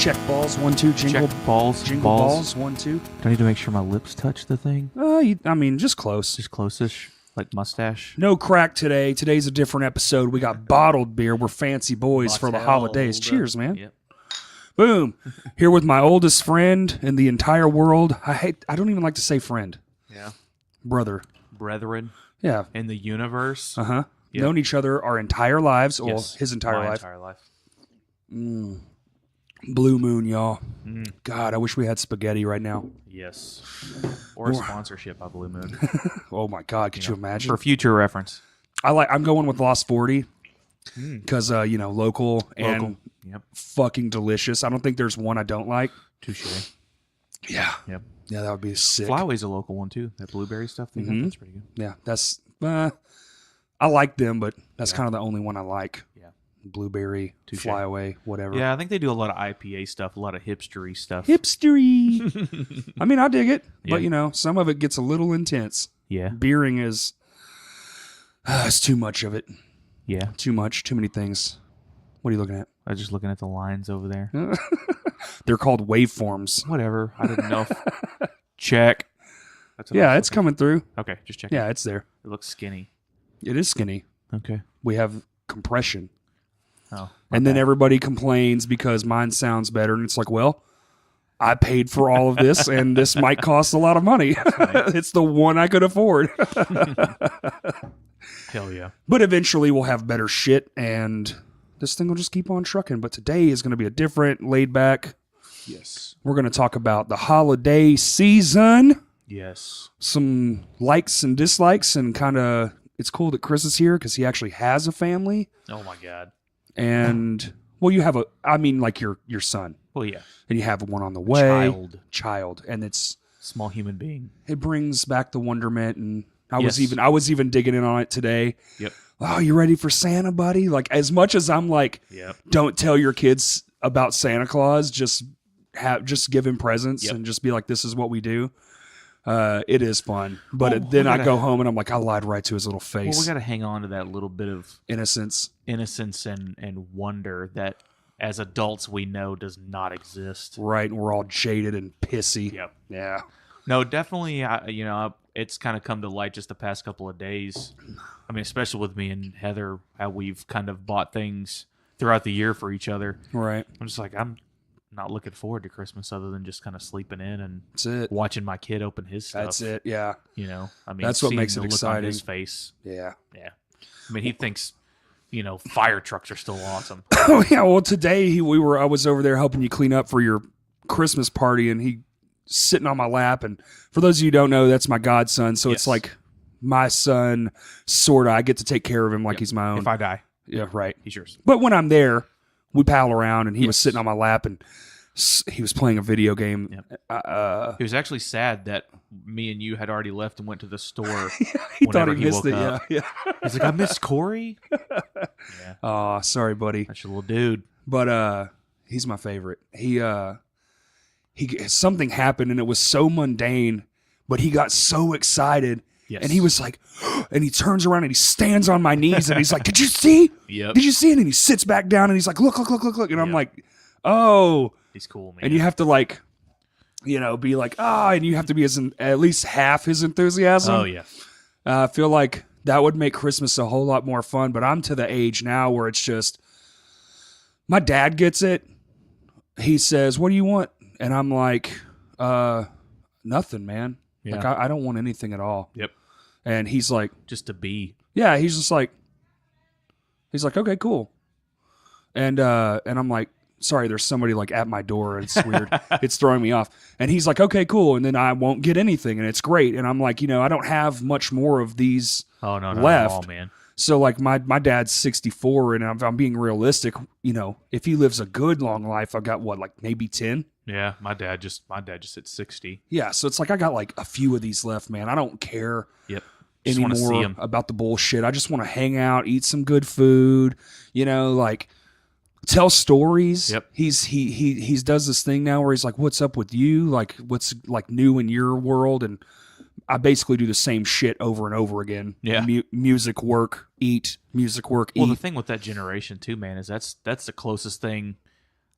Check balls, 1, 2, jingle. Check balls. Jingle balls, 1, 2. Do I need to make sure my lips touch the thing? Just close. Just close-ish, like mustache. No crack today. Today's a different episode. We got bottled beer. We're fancy boys for the holidays. Cheers, man. Yep. Boom. Here with my oldest friend in the entire world. I don't even like to say friend. Yeah. Brother. Brethren. Yeah. In the universe. Uh-huh. Yep. Known each other our entire lives, or Yes. his entire My life. entire life. Blue Moon, y'all. God, I wish we had spaghetti right now. Yes. Or a sponsorship by Blue Moon. Oh my God, could you imagine? For future reference. I'm going with Lost 40 because local and Yep. fucking delicious. I don't think there's one I don't like. Touche. Yeah. Yep. Yeah, that would be sick. Flyway's a local one too. That blueberry stuff. That's pretty good. Yeah, that's I like them, but that's kind of the only one I like. Yeah. Blueberry, Touche. Flyaway, whatever. Yeah, I think they do a lot of IPA stuff, a lot of hipstery stuff. Hipstery. I mean, I dig it, Yeah. but some of it gets a little intense. Yeah. Beering is it's too much of it. Yeah. Too much, too many things. What are you looking at? I was just looking at the lines over there. They're called waveforms. Whatever. I didn't know. Check. That's what I Yeah, was it's looking- coming through. Okay, just checking. Yeah, it's there. It looks skinny. It is skinny. Okay. We have compression. Oh. And then everybody complains because mine sounds better. And it's like, well, I paid for all of this, and this might cost a lot of money. Right. It's the one I could afford. Hell yeah. But eventually we'll have better shit, and this thing will just keep on trucking. But today is going to be a different, laid back. Yes. We're going to talk about the holiday season, Yes. some likes and dislikes, and kind of, it's cool that Chris is here because he actually has a family. Oh my God. And, well, you have your son. Well, yeah. And you have one on the way. Child. And it Small human being. brings back the wonderment. And I Yes. was even digging in on it today. Yep. Oh, you ready for Santa, buddy? Like, as much as I'm like, Yep. don't tell your kids about Santa Claus, just give him presents Yep. and just be like, this is what we do. It is fun. But Well, then we I gotta- go home and I'm like, I lied right to his little Well, face. we got to hang on to that little bit of Innocence. innocence and wonder that as adults we know does not exist. Right. And we're all jaded and pissy. Yep. Yeah. No, definitely. It's kind of come to light just the past couple of days. I mean, especially with me and Heather, how we've kind of bought things throughout the year for each other. Right. I'm just like, I'm not looking forward to Christmas other than just kind of sleeping in and That's it. watching my kid open his stuff. That's it. Yeah. I mean, That's what seeing makes the it look on his exciting. face. Yeah. Yeah. I mean, he thinks, fire trucks are still awesome. Oh yeah, well today I was over there helping you clean up for your Christmas party, and he sitting on my lap. And for those of you who don't know, that's my godson, so it's Yes. like my son, sorta. I get to take care of him like he's my own. If I die, Yeah, right. he's yours. But when I'm there, we pal around, and he was Yes. sitting on my lap, and he was playing a video game. Yep. It was actually sad that me and you had already left and went to the store. He thought whenever he missed woke it. up. Yeah. He's like, I missed Corey. Yeah, Oh, sorry, buddy. that's your little dude. But he's my favorite. He something happened and it was so mundane, but he got so excited. Yes. And he was like, and he turns around and he stands on my knees and he's like, did you see? Yep. Did you see it? And he sits back down and he's like, look. And I'm Yep. like, oh. He's cool, man. And you have to be like, and you have to be at least half his enthusiasm. Oh yeah. I feel like that would make Christmas a whole lot more fun, but I'm to the age now where it's just, my dad gets it. He says, what do you want? And I'm like, nothing, man. Yeah. Like, I don't want anything at all. Yep. And he's like, Just to be. yeah, he's like, okay, cool. And I'm like, sorry, there's somebody like at my door. And it's weird. It's throwing me off. And he's like, okay, cool. And then I won't get anything. And it's great. And I'm like, I don't have much more of these Oh no, not left. at all, man. So like my dad's 64 and I'm being realistic, if he lives a good long life, I've got maybe 10. Yeah, my dad just hit 60. Yeah. So it's like, I got like a few of these left, man. I don't care Yep. Just want to see anymore him. about the bullshit. I just want to hang out, eat some good food, tell stories. Yep. He's does this thing now where he's like, what's up with you? Like what's like new in your world? And I basically do the same shit over and over again. Yeah. Music, work, eat, music, work, Well, eat. the thing with that generation too, man, is that's the closest thing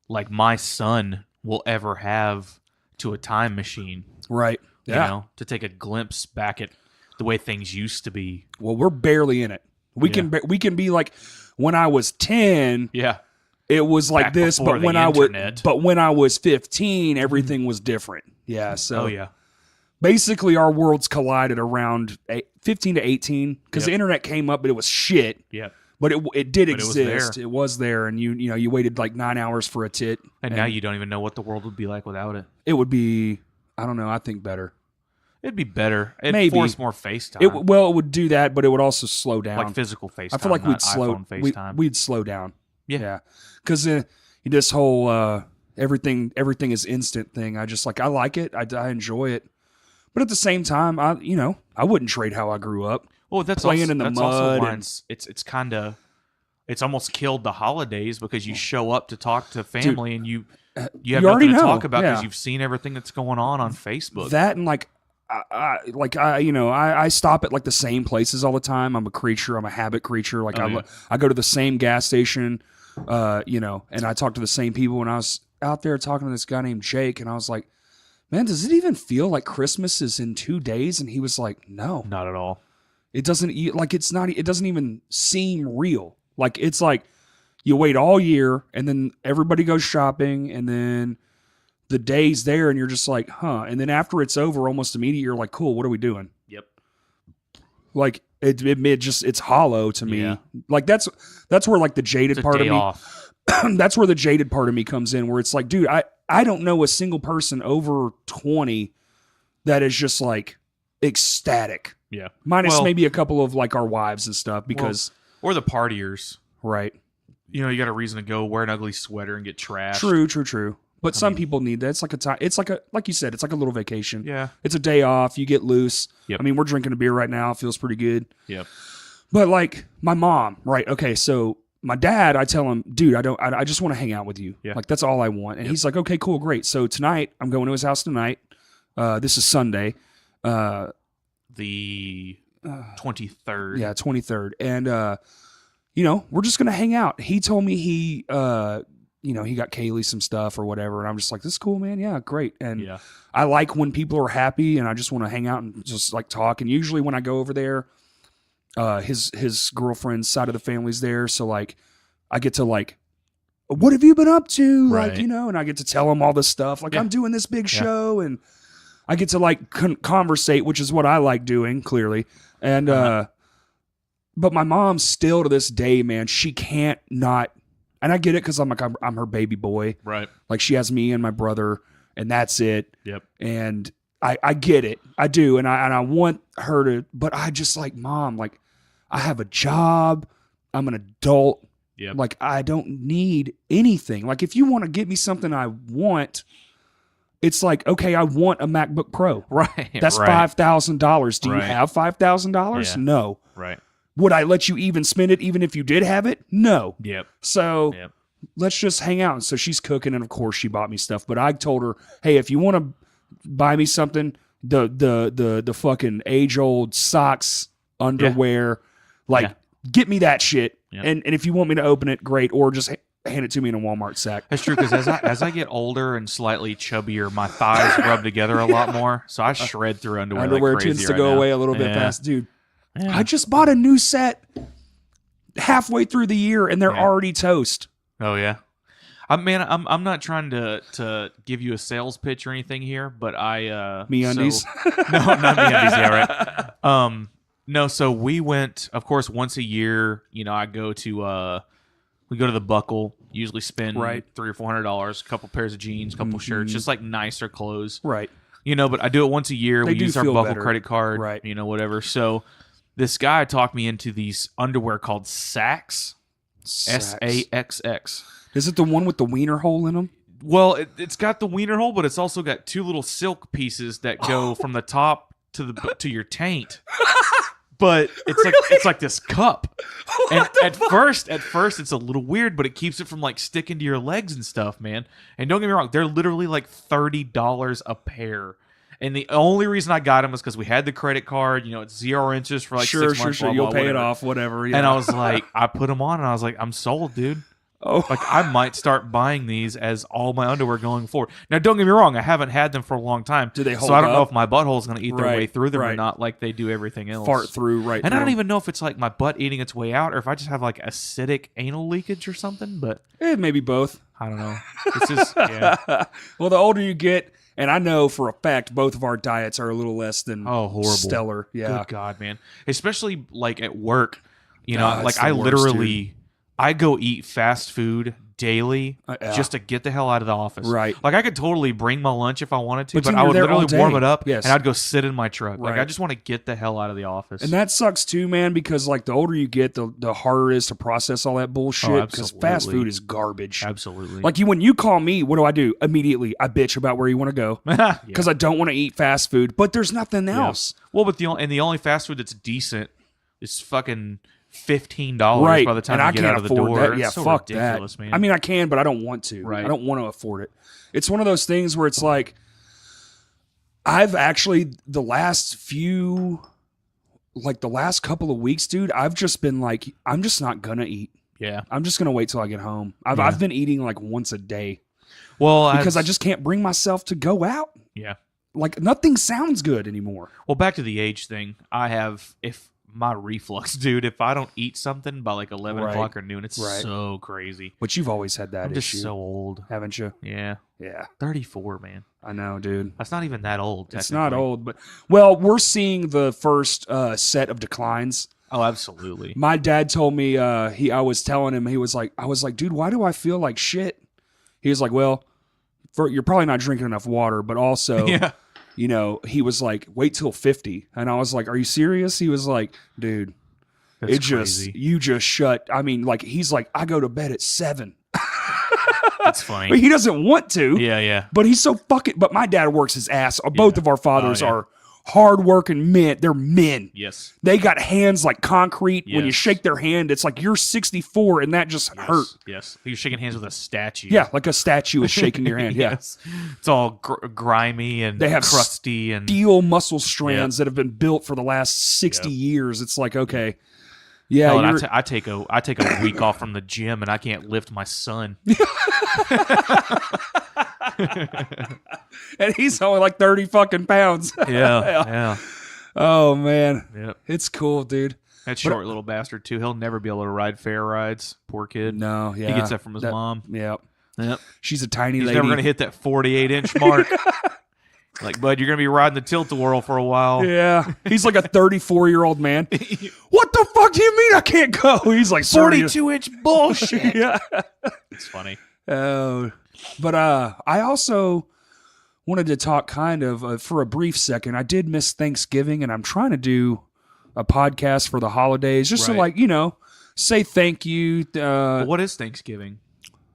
like my son will ever have to a time machine. Right. You Yeah. know, to take a glimpse back at the way things used to be. Well, we're barely in it. We can be like, when I was 10, Yeah. it was like Back this, before but the when I was 15, everything was different. Yeah. So Oh yeah. basically, our worlds collided around 15 to 18 because Yep. the internet came up, but it was shit. Yeah. But it did But it was exist. there. It was there, and you waited like 9 hours for a tit, And now you don't even know what the world would be like without it. it would be, I don't know, I think better. It'd be better. It'd Maybe. force more FaceTime. It would do that, but it would also slow down. like physical FaceTime. I feel like not we'd slow iPhone FaceTime. we'd slow down. Yeah. Because this whole everything is instant thing. I like it. I enjoy it, but at the same time, I wouldn't trade how I grew up. Well, that's playing also, in the that's mud also why and- it's kind of it's almost killed the holidays because you show up to talk to family and you have you nothing already to know. talk about because Yeah. you've seen everything that's going on Facebook. That and I stop at like the same places all the time. I'm a creature. I'm a habit creature. Like I go to the same gas station, and I talk to the same people. And I was out there talking to this guy named Jake, and I was like, man, does it even feel like Christmas is in 2 days? And he was like, no, Not at all. it doesn't. It doesn't even seem real. Like it's like you wait all year, and then everybody goes shopping, and then the day's there, and you're just like, huh. And then after it's over, almost immediately, you're like, cool, what are we doing? Yep. Like it's hollow to me. Yeah. Like that's where like the jaded It's a part of day me. off. That's where the jaded part of me comes in, where it's like, dude, I don't know a single person over 20 that is just like ecstatic. Yeah. Minus Well- maybe a couple of like our wives and stuff because Or the partiers. right. You got a reason to go wear an ugly sweater and get trashed. True. But some people need that. It's like a time. It's like you said, it's like a little vacation. Yeah. It's a day off. You get loose. Yep. I mean, we're drinking a beer right now. It feels pretty good. Yep. But like my mom, right? Okay, so my dad, I tell him, dude, I just want to hang out with you. Yeah. Like that's all I want. And he's like, okay, cool, great. So tonight, I'm going to his house tonight. This is Sunday. The 23rd. Yeah, 23rd. And we're just gonna hang out. He told me he got Kaylee some stuff or whatever, and I'm just like, this is cool, man. Yeah, great. And Yeah. I like when people are happy, and I just want to hang out and just like talk. And usually when I go over there, his girlfriend's side of the family's there, so like I get to like, what have you been up to? Right. Like, and I get to tell him all this stuff. Like, Yeah. I'm doing this big show, and I get to like conversate, which is what I like doing, clearly. And but my mom still to this day, man, she can't not. And I get it because I'm her baby boy. Right. Like she has me and my brother, and that's it. Yep. And I get it. I do. And I want her to, but I just like, Mom, like I have a job. I'm an adult. Yep. Like I don't need anything. Like if you want to get me something I want, it's like, okay, I want a MacBook Pro. Right. That's right. $5,000. Do you Right. have $5,000? Yeah. No. Right. Would I let you even spend it even if you did have it? No. Yep. So Yep. let's just hang out. And so she's cooking, and of course she bought me stuff. But I told her, hey, if you want to buy me something, the fucking age old socks, underwear, like get me that shit. Yeah. And if you want me to open it, great. Or just hand it to me in a Walmart sack. That's true because as I get older and slightly chubbier, my thighs rub together a lot more. So I shred through underwear. Underwear like crazy tends to right go now. away a little bit Yeah. fast, dude. Yeah. I just bought a new set halfway through the year, and they're already toast. Oh yeah. I'm not trying to give you a sales pitch or anything here, but MeUndies. No, not MeUndies. Yeah, right. No. So we went, of course, once a year. I go to we go to the Buckle. Usually spend $300 or $400, a couple pairs of jeans, a couple shirts, just like nicer clothes. Right. But I do it once a year. They We do use our feel Buckle better. credit card. Right. Whatever. So this guy talked me into these underwear called Saxx. SAXX. Is it the one with the wiener hole in them? Well, it's got the wiener hole, but it's also got two little silk pieces that go from the top to your taint. But it's like this cup. And at first it's a little weird, but it keeps it from like sticking to your legs and stuff, man. And don't get me wrong, they're literally like $30 a pair. And the only reason I got them was because we had the credit card. It's 0 interest for like 6 months. Sure. Blah, You'll blah, pay it whatever. off, whatever. Yeah. And I was like, I put them on, and I was like, I'm sold, dude. Oh, Like, I might start buying these as all my underwear going forward. Now, don't get me wrong. I haven't had them for a long time. Do they hold So I don't know up? if my butthole is going to eat their Right, way through them or right. not, like they do everything else. fart through right And through. I don't even know if it's like my butt eating its way out or if I just have like acidic anal leakage or something, but Maybe both. I don't know. It's just, yeah. Well, the older you get, and I know for a fact both of our diets are a little less than Horrible. stellar. Yeah. Good God, man. Especially like at work, you know, It's like the I worst, literally, I go eat fast food daily Yeah. just to get the hell out of the office. Right. Like I could totally bring my lunch if I wanted to, But but then I you're would there literally all warm day. it up Yes. and I'd go sit in my truck. Like Right. I just want to get the hell out of the office. And that sucks too, man, because like the older you get, the harder it is to process all that bullshit. Because fast absolutely. food is garbage. Absolutely. Like when you call me, what do? Immediately, I bitch about where you want to go because I don't want to eat fast food. But there's nothing else. Well, but the only fast food that's decent is fucking $15 Right. by the time and you I get can't out of the afford door. that. Yeah, It's so fuck ridiculous, that. man. I mean, I can, but I don't want to. Right. I don't want to afford it. It's one of those things where it's like, I've actually, the last couple of weeks, dude, I've just been like, I'm just not going to eat. yeah. I'm just going to wait till I get home. I've been eating like once a day Well, because I just can't bring myself to go out. yeah. Like nothing sounds good anymore. Well, back to the age thing. I have, if my reflux, dude, if I don't eat something by like 11 Right. o'clock or noon, it's Right. so crazy. But you've always had that I'm just issue, so old. haven't you? Yeah. Yeah, 34, man. I know, dude. That's not even that old. It's not technically. old, but well, we're seeing the first set of declines. Oh, absolutely. My dad told me I was telling him, I was like, dude, why do I feel like shit? He was like, well, you're probably not drinking enough water, but also, Yeah. you know, he was like, wait till 50, and I was like, are you serious? He was like, dude, That's crazy. you just shut. I mean, like he's like, I go to bed at 7. That's But funny. he doesn't want to. Yeah, yeah. But he's so fucking. But my dad works his ass. Both of our fathers yeah. are hardworking men. They're men. Yes. They got hands like concrete. When you Yes. shake their hand, it's like you're 64, and that just hurt. Yes. You're shaking hands with a statue. Yeah, like a statue is shaking your hand. Yeah, Yes. It's all grimy and They have crusty and steel muscle strands that have been built for the last 60 years. It's like okay, yeah. Hell, and you're- I take a week off from the gym and I can't lift my son. and he's only like 30 fucking pounds. Yeah. Oh man, Yep. it's cool, dude. That short little bastard too. He'll never be able to ride fair rides. Poor kid. No, yeah, He gets that from his mom. Yeah, Yep. she's a tiny He's lady. never gonna hit that 48-inch mark. Like, bud, you're gonna be riding the tilt-a-whirl for a while. Yeah, he's like a 34-year-old man. What the fuck do you mean I can't go? He's like 42-inch bullshit. Yeah. It's funny. Oh, but I also wanted to talk kind of for a brief second. I did miss Thanksgiving, and I'm trying to do a podcast for the holidays, just to Right. like say thank you. But what is Thanksgiving?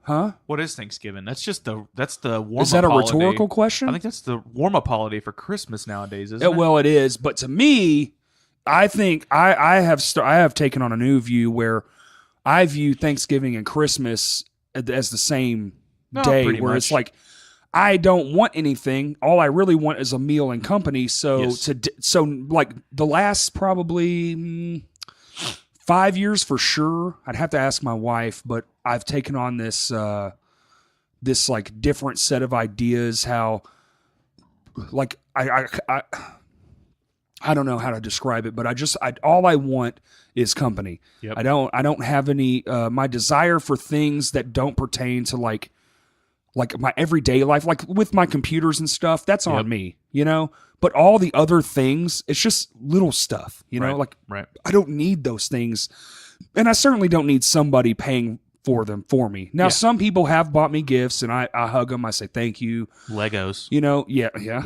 Huh? What is Thanksgiving? That's the warm-up Is that a holiday. rhetorical question? I think that's the warm-up holiday for Christmas nowadays, isn't it? Well, it is, but to me, I think I have taken on a new view where I view Thanksgiving and Christmas as the same day, pretty where much. it's like I don't want anything. All I really want is a meal and company. So Yes. so like the last probably 5 years for sure. I'd have to ask my wife, but I've taken on this this like different set of ideas. How like I don't know how to describe it, but all I want is company. Yep. I don't have any my desire for things that don't pertain to like my everyday life, like with my computers and stuff, that's Yep. on me, but all the other things, it's just little stuff, Right. like Right. I don't need those things. And I certainly don't need somebody paying for them for me. Now, Yeah. some people have bought me gifts and I hug them. I say, thank you. Legos. Yeah.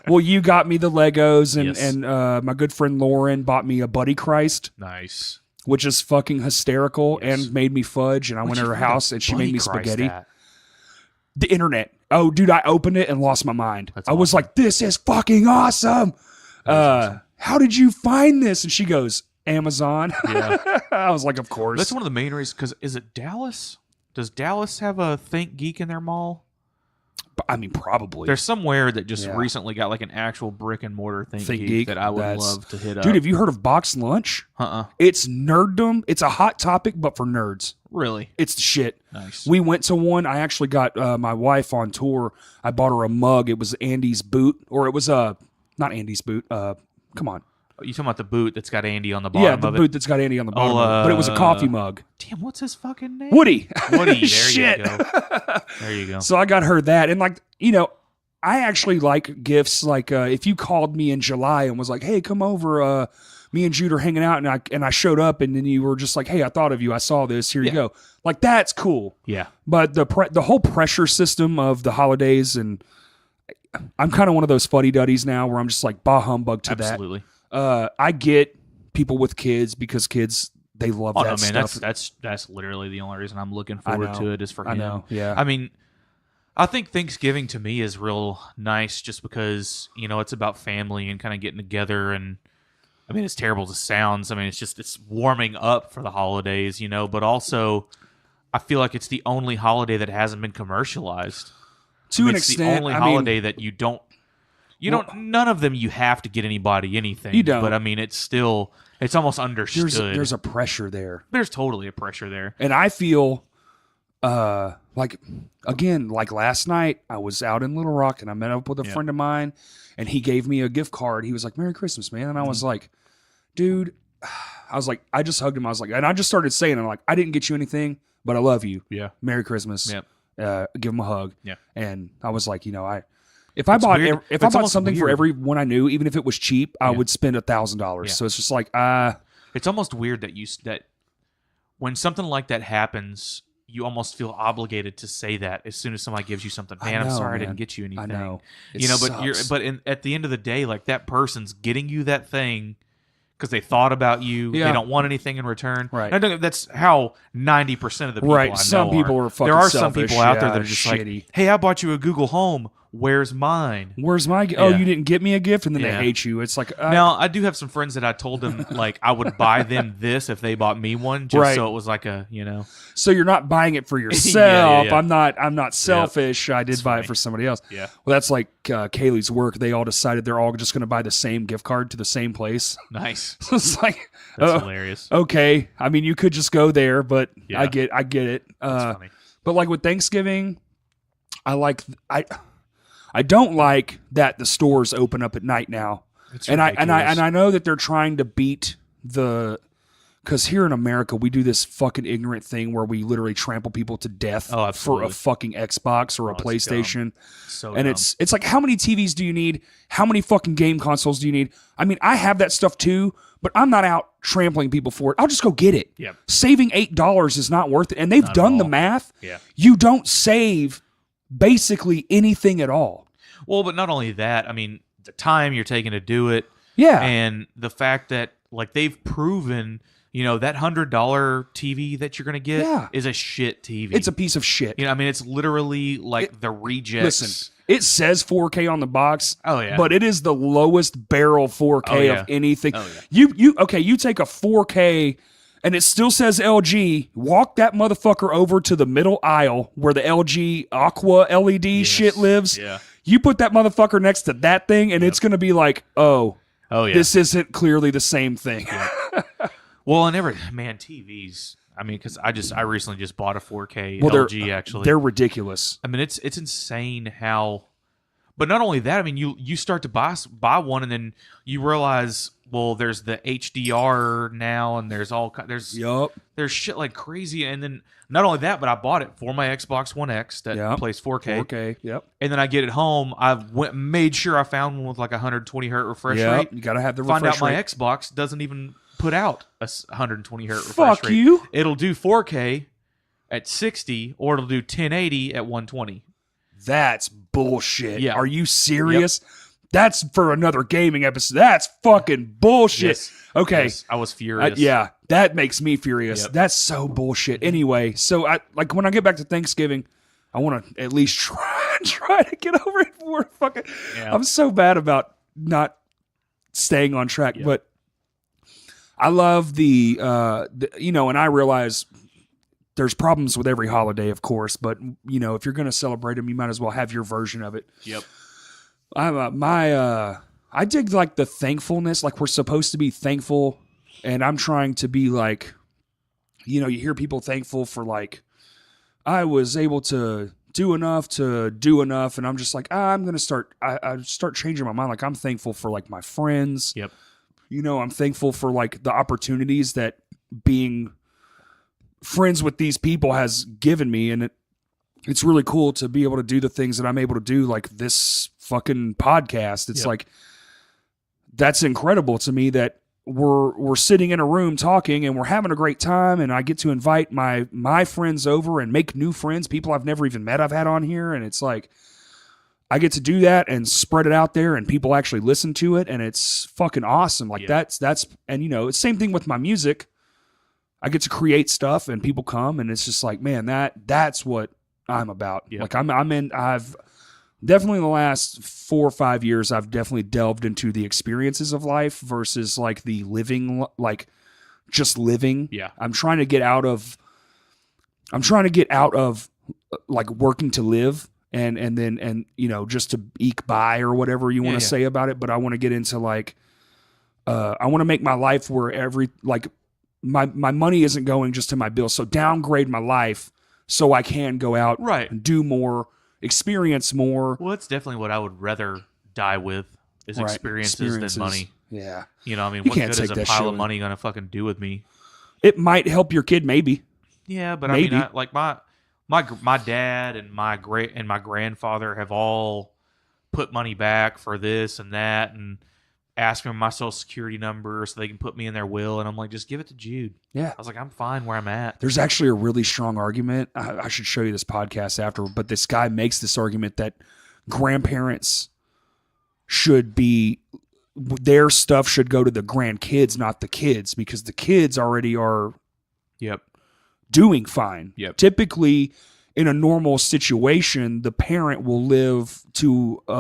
Well, you got me the Legos, and Yes. and my good friend Lauren bought me a Buddy Christ, Nice. which is fucking hysterical, Yes. and made me fudge. And I went to her house, and she made me spaghetti. The internet. Oh, dude, I opened it and lost my mind. That's I was awesome. like, this is fucking awesome. awesome. How did you find this? And she goes, Amazon. Yeah. I was like, of course. That's one of the main reasons. Because is it Dallas? Does Dallas have a Think Geek in their mall? I mean, probably. There's somewhere that just recently got like an actual brick and mortar Think Geek that I would love to hit up. Dude, have you heard of Box Lunch? It's nerddom. It's a hot topic, but for nerds. Really? It's the shit. Nice. We went to one. I actually got my wife on tour. I bought her a mug. It was Andy's boot, or it was not Andy's boot. Come on. You talking about the boot that's got Andy on the bottom of it? Yeah, the boot that's got Andy on the bottom of it. But it was a coffee mug. Damn, what's his fucking name? Woody. Woody, there Shit. you go. There you go. So I got her that. And like, you know, I actually like gifts. Like if you called me in July and was like, hey, come over. Me and Jude are hanging out, and I showed up, and then you were just like, hey, I thought of you. I saw this. Here you go. Like, that's cool. Yeah. But the whole pressure system of the holidays, and I'm kind of one of those fuddy-duddies now where I'm just like, bah humbug to that. Absolutely. I get people with kids because kids, they love that stuff. That's literally the only reason I'm looking forward to it is for him. I know, yeah. I mean, I think Thanksgiving to me is real nice just because, you know, it's about family and kind of getting together. And I mean, it's terrible as it sounds. I mean, it's warming up for the holidays, you know, but also I feel like it's the only holiday that hasn't been commercialized. To an it's extent. the only holiday that you don't, none of them you have to get anybody anything. You don't. But I mean, it's almost understood. There's a pressure there. There's totally a pressure there. And I feel like, again, like last night, I was out in Little Rock and I met up with a friend of mine and he gave me a gift card. He was like, Merry Christmas, man. And I was like, dude, I just hugged him. I was like, and I just started saying, I'm like, I didn't get you anything, but I love you. Yeah. Merry Christmas. Yep. Give him a hug. Yeah. And I was like, you know, if I bought something for everyone I knew, even if it was cheap, I would spend $1,000. Yeah. So it's just like, it's almost weird that when something like that happens, you almost feel obligated to say that as soon as somebody gives you something. Man, I'm sorry I didn't get you anything. I know. You know, but at the end of the day, like that person's getting you that thing because they thought about you. Yeah. They don't want anything in return. Right. And that's how 90% of the people I know some people are fucking There are selfish. some people out there that are just shitty. like, hey, I bought you a Google Home. Where's mine? Where's my gift? Oh, you didn't get me a gift? And then they hate you. It's like... now, I do have some friends that I told them, like, I would buy them this if they bought me one, just so it was like a, you know... So you're not buying it for yourself. Yeah. I'm not selfish. I did buy it for somebody else. Yeah. Well, that's like Kaylee's work. They all decided they're all just going to buy the same gift card to the same place. Nice. It's like... That's hilarious. Okay. I mean, you could just go there, but I get it. That's funny. But like with Thanksgiving, I don't like that the stores open up at night now. And I know that they're trying to beat because here in America we do this fucking ignorant thing where we literally trample people to death for a fucking Xbox or a PlayStation. And dumb. it's like, how many TVs do you need? How many fucking game consoles do you need? I mean, I have that stuff too, but I'm not out trampling people for it. I'll just go get it. Yep. Saving $8 is not worth it. And they've done the math. Yeah. You don't save basically anything at all. Well, but not only that, I mean, the time you're taking to do it. Yeah. And the fact that, like, they've proven, you know, that $100 TV that you're going to get is a shit TV. It's a piece of shit. You know, I mean, it's literally like the rejects. Listen, it says 4K on the box. Oh, yeah. But it is the lowest barrel 4K of anything. Oh, yeah. You take a 4K and it still says LG, walk that motherfucker over to the middle aisle where the LG Aqua LED shit lives. Yeah. You put that motherfucker next to that thing, and it's going to be like, this isn't clearly the same thing. Yeah. Well, TVs. I mean, because I recently just bought a 4K LG. Actually, they're ridiculous. I mean, it's insane how. But not only that, I mean, you start to buy one, and then you realize, well, there's the HDR now, and there's shit like crazy, and then not only that, but I bought it for my Xbox One X that plays 4K. 4K, yep. And then I get it home. I made sure I found one with like 120 hertz refresh rate. You gotta have the refresh rate. Find out my Xbox doesn't even put out a 120 hertz refresh rate. Fuck you. It'll do 4K at 60, or it'll do 1080 at 120. That's bullshit. Yeah. Are you serious? Yep. That's for another gaming episode. That's fucking bullshit. Yes. Okay. I was furious. Yeah, that makes me furious. Yep. That's so bullshit. Anyway, so when I get back to Thanksgiving, I want to at least try to get over it for fucking. Yeah. I'm so bad about not staying on track, but I love the and I realize there's problems with every holiday, of course, but you know, if you're going to celebrate them, you might as well have your version of it. Yep. I dig like the thankfulness, like we're supposed to be thankful, and I'm trying to be like, you know, you hear people thankful for like, I was able to do enough, and I'm just like, I'm gonna start. I start changing my mind. Like I'm thankful for like my friends. Yep. You know, I'm thankful for like the opportunities that being friends with these people has given me, and it's really cool to be able to do the things that I'm able to do, like this fucking podcast. It's like, that's incredible to me that we're sitting in a room talking and we're having a great time, and I get to invite my friends over and make new friends, people I've never even met I've had on here, and it's like I get to do that and spread it out there and people actually listen to it, and it's fucking awesome. Like that's and you know, it's same thing with my music. I get to create stuff and people come, and it's just like, man, that's what I'm about. Yep. Like I've definitely in the last 4 or 5 years, I've definitely delved into the experiences of life versus like the living, like just living. Yeah. I'm trying to get out of like working to live and you know, just to eke by or whatever you want to say about it. But I want to get into like, I want to make my life where my money isn't going just to my bills. So downgrade my life so I can go out and do more, experience more. Well, that's definitely what I would rather die with is experiences than money. Yeah. You know, I mean, You what can't good is take a that pile shit of with- money going to fucking do with me? It might help your kid, maybe. Yeah, but Maybe. I mean, like my dad and my grandfather have all put money back for this and that, and asked me my social security number so they can put me in their will, and I'm like, just give it to Jude. Yeah. I was like, I'm fine where I'm at. There's actually a really strong argument. I should show you this podcast after, but this guy makes this argument that grandparents should be, their stuff should go to the grandkids, not the kids, because the kids already are doing fine. Yep. Typically, in a normal situation, the parent will live to a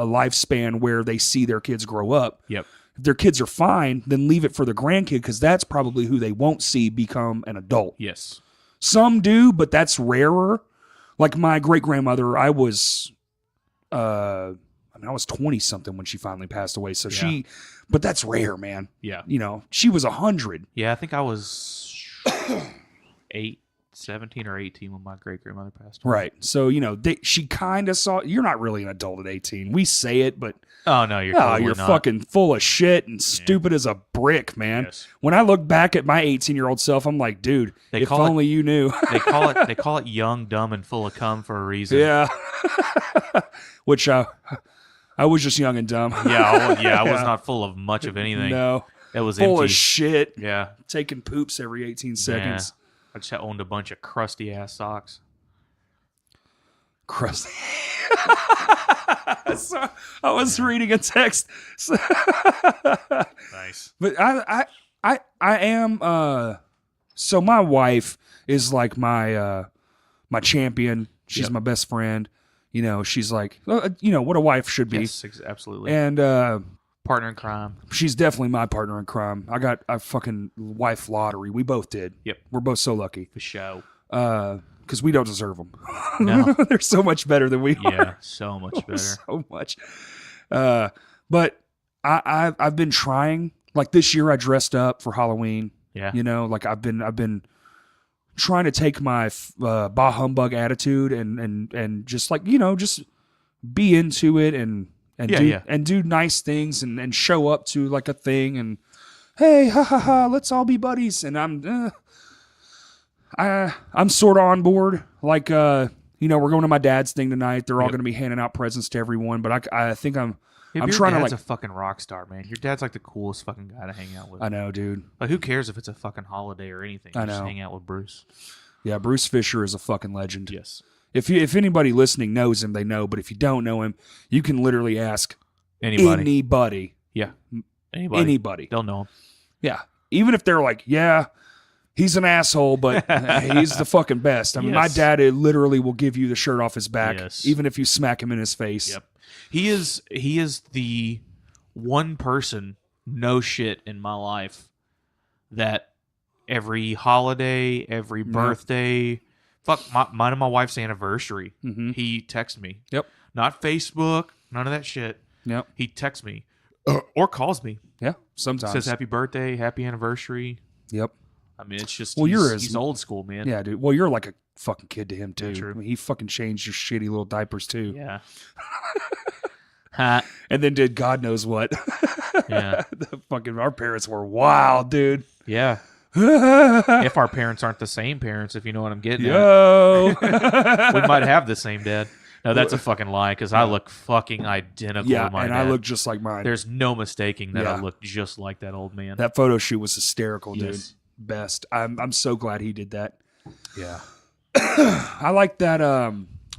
lifespan where they see their kids grow up. Yep. If their kids are fine, then leave it for the grandkid, because that's probably who they won't see become an adult. Yes. Some do, but that's rarer. Like my great-grandmother, I was 20 something when she finally passed away. So but that's rare, man. Yeah. You know, she was 100. Yeah, I think I was 17 or 18 when my great grandmother passed away. Right. So, you know, she kind of saw, you're not really an adult at 18. We say it, but oh no, you're totally you're not. fucking full of shit and stupid as a brick, man. Yes. When I look back at my 18-year-old self, I'm like, dude, if only you knew. they call it young, dumb, and full of cum for a reason. Yeah. Which I was just young and dumb. I was not full of much of anything. No. It was full empty. of shit. Yeah. Taking poops every 18 seconds. Yeah. I just owned a bunch of crusty ass socks. Crusty. So, I was reading a text. Nice. But I am so my wife is like my champion. She's my best friend. You know, she's like, you know, what a wife should be. Yes, absolutely. And partner in crime. she's definitely my partner in crime. I got a fucking wife lottery. We both did. Yep. We're both so lucky. For show. Because we don't deserve them. No. They're so much better than we are. Yeah, so much better. So much. But I've been trying. Like this year, I dressed up for Halloween. Yeah. You know, like I've been trying to take my bah humbug attitude and just like, you know, just be into it and do nice things and show up to like a thing and hey, ha ha ha, let's all be buddies. And I'm sort of on board. Like, you know, we're going to my dad's thing tonight. They're all going to be handing out presents to everyone. But I think I'm trying to like a fucking rock star, man. Your dad's like the coolest fucking guy to hang out with. I know, dude. Like, who cares if it's a fucking holiday or anything? I Just know. hang out with Bruce. Yeah, Bruce Fisher is a fucking legend. Yes. If anybody listening knows him, they know. But if you don't know him, you can literally ask anybody. Yeah. Anybody. They'll know him. Yeah. Even if they're like, yeah, he's an asshole, but he's the fucking best. I mean, my dad literally will give you the shirt off his back, even if you smack him in his face. Yep. He is the one person, no shit, in my life that every holiday, every birthday. Fuck, mine and my wife's anniversary. Mm-hmm. He texts me. Yep. Not Facebook, none of that shit. Yep. He texts me or calls me. Yeah. Sometimes. Says happy birthday, happy anniversary. Yep. I mean, it's just, well, he's old school, man. Yeah, dude. Well, you're like a fucking kid to him, too. Yeah, true. I mean, he fucking changed your shitty little diapers, too. Yeah. And then did God knows what. Yeah. Our parents were wild, dude. Yeah. If our parents aren't the same parents, if you know what I'm getting Yo. at. We might have the same dad. No, that's a fucking lie because I look fucking identical Yeah, to my and dad. I look just like mine. There's no mistaking that I Yeah. look just like that old man. That photo shoot was hysterical, dude. Yes. Best. I'm so glad he did that. Yeah. I like that.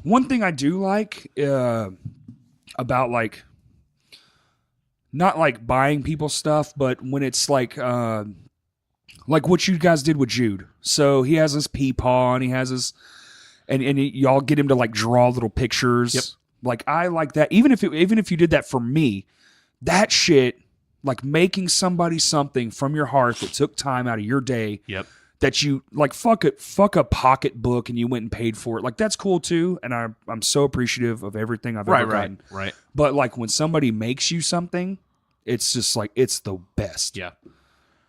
One thing I do like about like not like buying people stuff, but when it's like what you guys did with Jude. So he has his peepaw and he has his and y'all get him to like draw little pictures. Yep. Like I like that. Even if you did that for me, that shit, like making somebody something from your heart that took time out of your day. Yep. That you like fuck a pocketbook and you went and paid for it. Like that's cool too. And I'm so appreciative of everything I've ever gotten. Right. But like when somebody makes you something, it's just like it's the best. Yeah.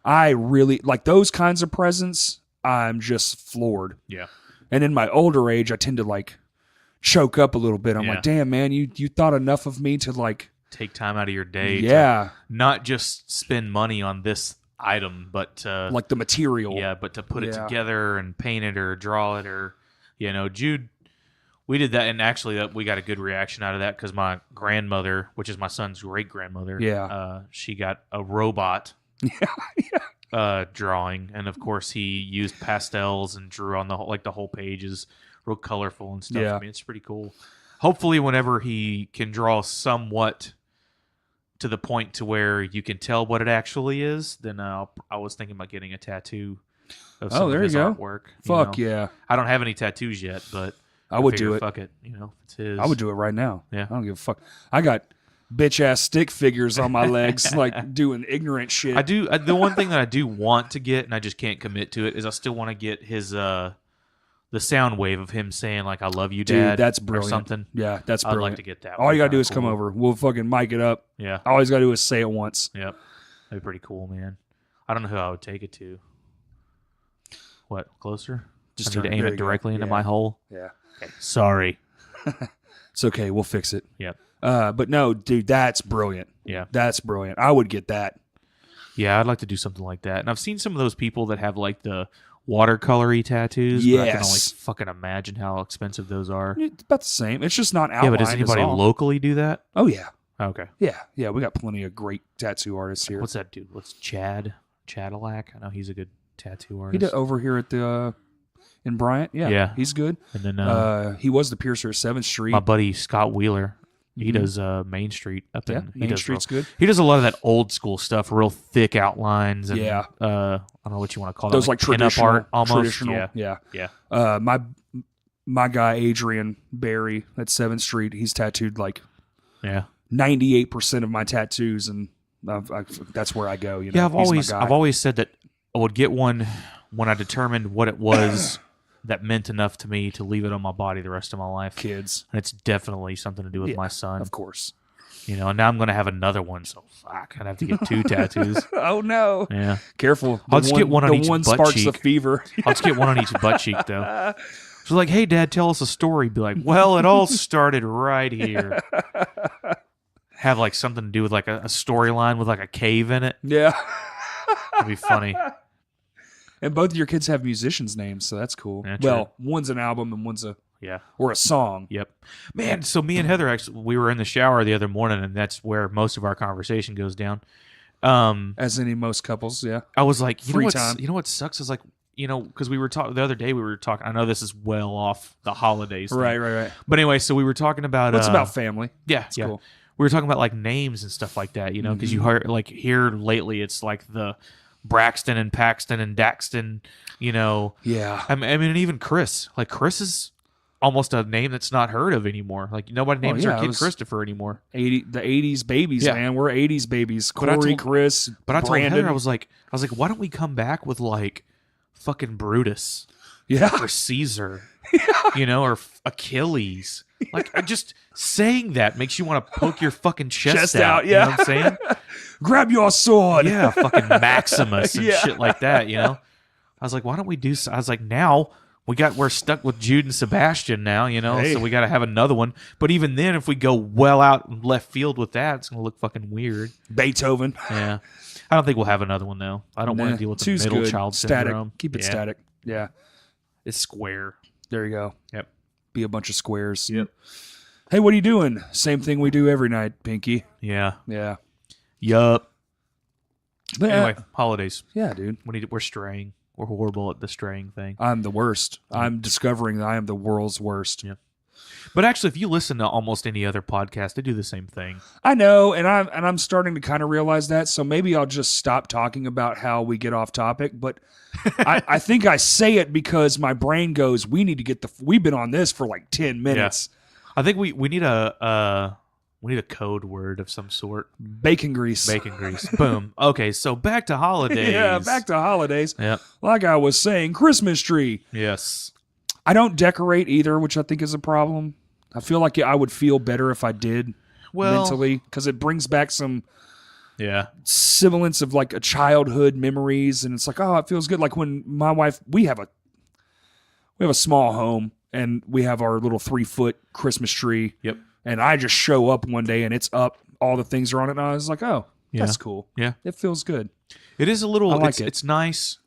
I really like those kinds of presents. I'm just floored. Yeah. And in my older age, I tend to like choke up a little bit. I'm Yeah. like, damn man, you thought enough of me to like Take time out of your day. yeah, To not just spend money on this item, but to like the material. yeah, but to put it Yeah. together and paint it or draw it or Jude. We did that, and actually, we got a good reaction out of that because my grandmother, which is my son's great grandmother, she got a robot drawing, and of course, he used pastels and drew on the whole page is real colorful and stuff. Yeah. I mean, it's pretty cool. Hopefully, whenever he can draw somewhat to the point to where you can tell what it actually is, then I was thinking about getting a tattoo of some of his artwork. Fuck yeah. I don't have any tattoos yet, but I would figure, do it. Fuck it, it's his. I would do it right now. Yeah. I don't give a fuck. I got bitch ass stick figures on my legs, like doing ignorant shit. I do. The one thing that I do want to get, and I just can't commit to it, is I still want to get his the sound wave of him saying like "I love you, Dad." Dude, that's brilliant. Or something. Yeah, that's I'd brilliant. like to get that. All you gotta do Kinda is come cool. over. We'll fucking mic it up. Yeah. All you gotta do is say it once. Yep. That'd be pretty cool, man. I don't know who I would take it to. What, closer? Just I need to turn- aim there it you go. directly into Yeah. my hole. Yeah. Okay. Sorry. It's okay. We'll fix it. Yep. But no, dude, that's brilliant. Yeah. That's brilliant. I would get that. Yeah, I'd like to do something like that. And I've seen some of those people that have like the watercolory tattoos. But I can only Yes. fucking imagine how expensive those are. It's about the same. It's just not Yeah, outlined. but does anybody as all. locally do that? Oh yeah. Okay. Yeah. Yeah. We got plenty of great tattoo artists here. What's that dude? What's Chad? Chadillac? I know he's a good tattoo He artist. did over here at the in Bryant. Yeah. Yeah. He's good. And then He was the piercer at 7th Street. my buddy Scott Wheeler, he Mhm. does Main Street up Yeah. in he Main does Street's real, good. He does a lot of that old school stuff, real thick outlines and Yeah. I don't know what you want to call Those that. like pin-up traditional art almost. Traditional. Yeah. Yeah. Yeah. My guy Adrian Barry at 7th Street. He's tattooed like Yeah. 98% of my tattoos, and that's where I go. You know, Yeah, He's my guy. I've always said that I would get one when I determined what it was that meant enough to me to leave it on my body the rest of my life. kids, And it's definitely something to do with Yeah, my son. of course. And now I'm going to have another one, so fuck, I'd have to get 2 tattoos. Oh no! Yeah. Careful. I'll just get one on the each one butt sparks cheek. the fever. I'll just get one on each butt cheek, though. So like, hey, Dad, tell us a story. Be like, well, it all started right here. Have like something to do with like a storyline with like a cave in it. Yeah. That'd be funny. And both of your kids have musicians' names, so that's cool. Yeah, true. Well, one's an album and one's a Yeah. song. Yep. Man, so me and Heather actually we were in the shower the other morning, and that's where most of our conversation goes down. As in most couples, yeah. I was like, Free time. you know what sucks is like, because we were talking the other day. We were talking. I know this is well off the holidays, thing. Right. But anyway, so we were talking about. It's about family. Yeah, It's yeah. cool. We were talking about like names and stuff like that, because you heard like here lately, it's like the Braxton and Paxton and Daxton, Yeah. I mean, and even Chris. Like Chris is almost a name that's not heard of anymore. Like nobody names yeah, their it kid was- Christopher anymore. The 80s babies, Yeah. man. We're 80s babies. But I Corey, told- Chris, But I told Brandon. Heather, I was like, why don't we come back with like fucking Brutus Yeah. or Caesar, or Achilles. Like, just saying that makes you want to poke your fucking chest out. Yeah. You know what I'm saying? Grab your sword. Yeah, fucking Maximus and Yeah. shit like that, I was like, why don't we do... I was like, now we're stuck with Jude and Sebastian now, Hey. so we got to have another one. But even then, if we go well out in left field with that, it's going to look fucking weird. Beethoven. Yeah. I don't think we'll have another one, though. I don't want to deal with the two's middle good. child Static. syndrome. Keep it Yeah. static. Yeah. It's square. There you go. Yep. Be a bunch of squares. Yep. Hey, what are you doing? Same thing we do every night, Pinky. Yeah. Yeah. Yup. But, Anyway, holidays. yeah, dude. We're straying. We're horrible at the straying thing. I'm the worst. I'm discovering that I am the world's worst. Yeah. But actually, if you listen to almost any other podcast, they do the same thing. I know, and I'm starting to kind of realize that. So maybe I'll just stop talking about how we get off topic. But I think I say it because my brain goes, "We need to get we've been on this for like 10 minutes." I think we need a code word of some sort. Bacon grease. Bacon grease. Boom. Okay, so back to holidays. Yeah, back to holidays. Yep. Like I was saying, Christmas tree. Yes. I don't decorate either, which I think is a problem. I feel like I would feel better if I did mentally, because it brings back some semblance of like a childhood memories, and it's like, oh, it feels good. Like when my wife, we have a small home, and we have our little 3-foot Christmas tree. Yep. And I just show up one day and it's up, all the things are on it, and I was like, oh, that's cool. Yeah. It feels good. It is a little. I like it. It's nice.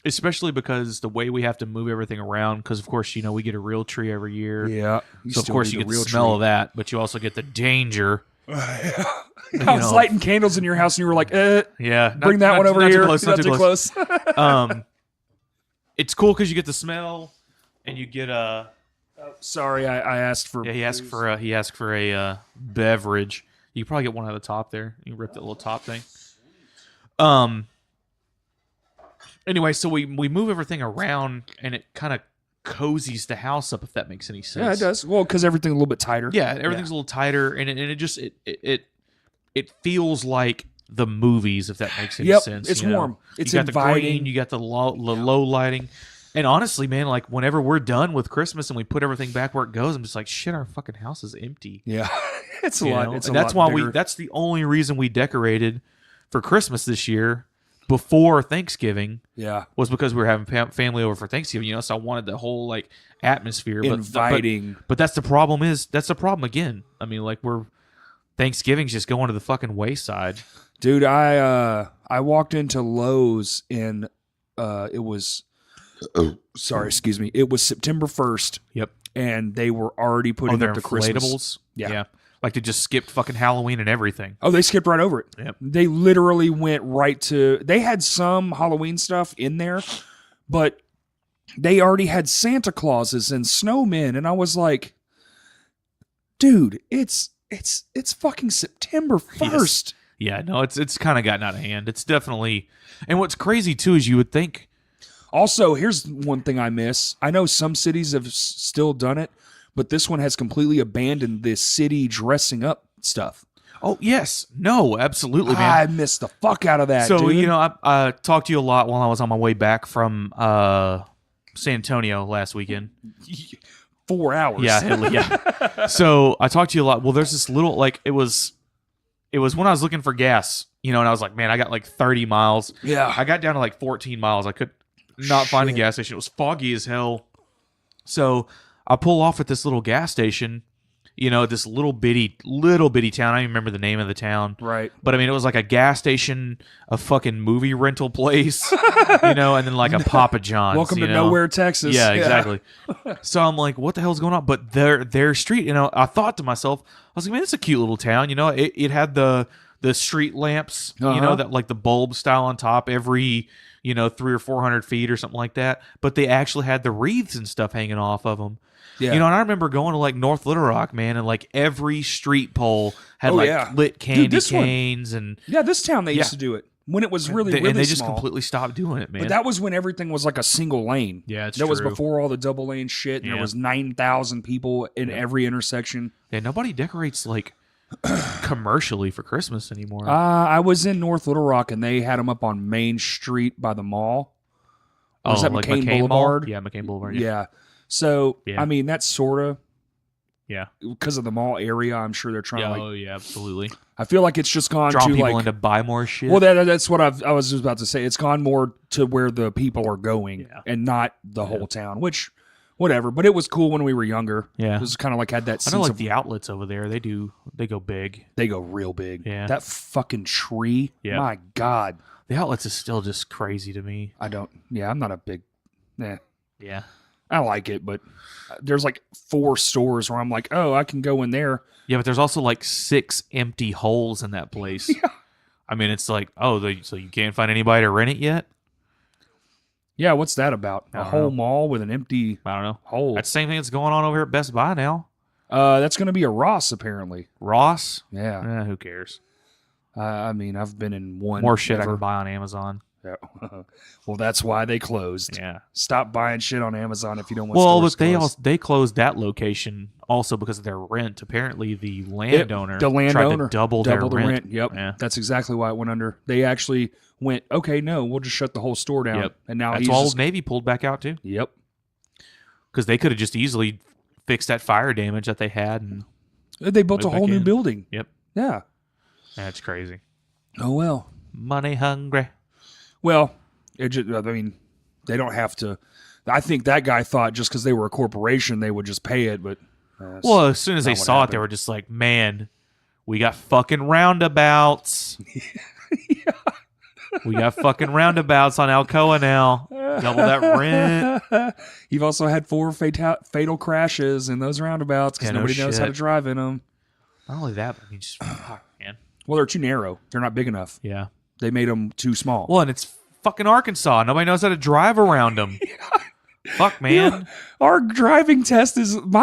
Especially because the way we have to move everything around, because of course, we get a real tree every year. Yeah. So of course you get the smell of that, but you also get the danger. I was lighting candles in your house, and you were like, yeah, bring that one over not here. Too close, not too close. close. It's cool because you get the smell, and you get a. Sorry, I asked for. Yeah, he asked for a beverage. You can probably get one out of the top there. You rip that little top thing. Anyway, so we move everything around, and it kind of cozies the house up, if that makes any sense. Yeah, it does. Well, because everything's a little bit tighter. Yeah, everything's a little tighter, and it just it feels like the movies, if that makes any sense. It's warm. It's you got inviting. the green, you got the low lighting. And honestly, man, like whenever we're done with Christmas and we put everything back where it goes, I'm just like, shit, our fucking house is empty. Yeah, it's a lot. It's and a that's lot why bigger. that's the only reason we decorated for Christmas this year before Thanksgiving. Yeah, was because we were having family over for Thanksgiving. So I wanted the whole like atmosphere, inviting. But that's the problem. That's the problem again. I mean, like Thanksgiving's just going to the fucking wayside. Dude, I walked into Lowe's in it was. Oh, sorry, excuse me. It was September 1st. Yep. And they were already putting up the Christmas. Inflatables? Yeah. Like they just skipped fucking Halloween and everything. Oh, they skipped right over it. Yep. They literally went right to... They had some Halloween stuff in there, but they already had Santa Clauses and snowmen, and I was like, dude, it's fucking September 1st. Yes. Yeah, no, it's kind of gotten out of hand. It's definitely... And what's crazy, too, is you would think... Also, here's one thing I miss. I know some cities have still done it, but this one has completely abandoned this city dressing up stuff. Oh, yes. No, absolutely, man. I miss the fuck out of that, so, dude. I talked to you a lot while I was on my way back from San Antonio last weekend. 4 hours. Yeah. So, I talked to you a lot. Well, there's this little, like, it was when I was looking for gas, and I was like, man, I got like 30 miles. Yeah. I got down to like 14 miles. I could not find a gas station. It was foggy as hell. So I pull off at this little gas station, this little bitty town. I don't even remember the name of the town. Right. But I mean, it was like a gas station, a fucking movie rental place, and then like a Papa John's. Welcome to nowhere, Texas. Yeah, exactly. So I'm like, what the hell's going on? But their street, I thought to myself, I was like, man, it's a cute little town. It had the street lamps, that like the bulb style on top every 300 or 400 feet or something like that. But they actually had the wreaths and stuff hanging off of them. Yeah. And I remember going to like North Little Rock, man, and like every street pole had lit candy canes and this town they used to do it when it was really and they just small. completely stopped doing it, man. But that was when everything was like a single lane. Yeah, it's that true. was before all the double lane shit. And there was 9,000 people in every intersection. Yeah, nobody decorates like commercially for Christmas anymore. I was in North Little Rock and they had them up on Main Street by the mall. Or is that like McCain Mall? Boulevard? Yeah, McCain Boulevard. Yeah. So, Yeah. I mean, that's sort of Yeah. because of the mall area. I'm sure they're trying to like. Oh, yeah, absolutely. I feel like it's just gone Draw to people like. in to buy more shit. Well, that's what I was just about to say. It's gone more to where the people are going and not the whole town, which, whatever. But it was cool when we were younger. Yeah. It was kind of like had that I sense know, like of. the outlets over there, they go big. They go real big. Yeah. That fucking tree. Yeah. My God. The outlets is still just crazy to me. I'm not a big. Yeah. I like it, but there's like 4 stores where I'm like, oh, I can go in there. Yeah, but there's also like 6 empty holes in that place. Yeah. I mean, it's like, so you can't find anybody to rent it yet? Yeah, what's that about? I A don't whole know. mall with an empty I don't know. hole. That's the same thing that's going on over here at Best Buy now. That's going to be a Ross, apparently. Ross? Yeah. Who cares? I mean, I've been in one. More shit I ever. can buy on Amazon. Yeah. Well, that's why they closed. Yeah. Stop buying shit on Amazon if you don't want. Well, stores but closed. they closed that location also because of their rent. Apparently, the landowner tried to double their the rent. Yep, Yeah. that's exactly why it went under. They actually went, okay, no, we'll just shut the whole store down. Yep. And now That's he's why Old just, Navy pulled back out too, yep. because they could have just easily fixed that fire damage that they had. And They built a Move whole back new in. building. Yep. Yeah. That's crazy. Oh well. Money hungry. Well, I mean, they don't have to. I think that guy thought just because they were a corporation, they would just pay it. But Well, as soon as they not what saw it, happened. they were just like, "Man, we got fucking roundabouts. We got fucking roundabouts on Alcoa now. Double that rent." You've also had 4 fatal crashes in those roundabouts because Yeah, no nobody knows how to shit. drive in them. Not only that, but I mean, just fuck, man. Well, they're too narrow. They're not big enough. Yeah. They made them too small. Well, and it's fucking Arkansas. Nobody knows how to drive around them. Fuck, man. You know, my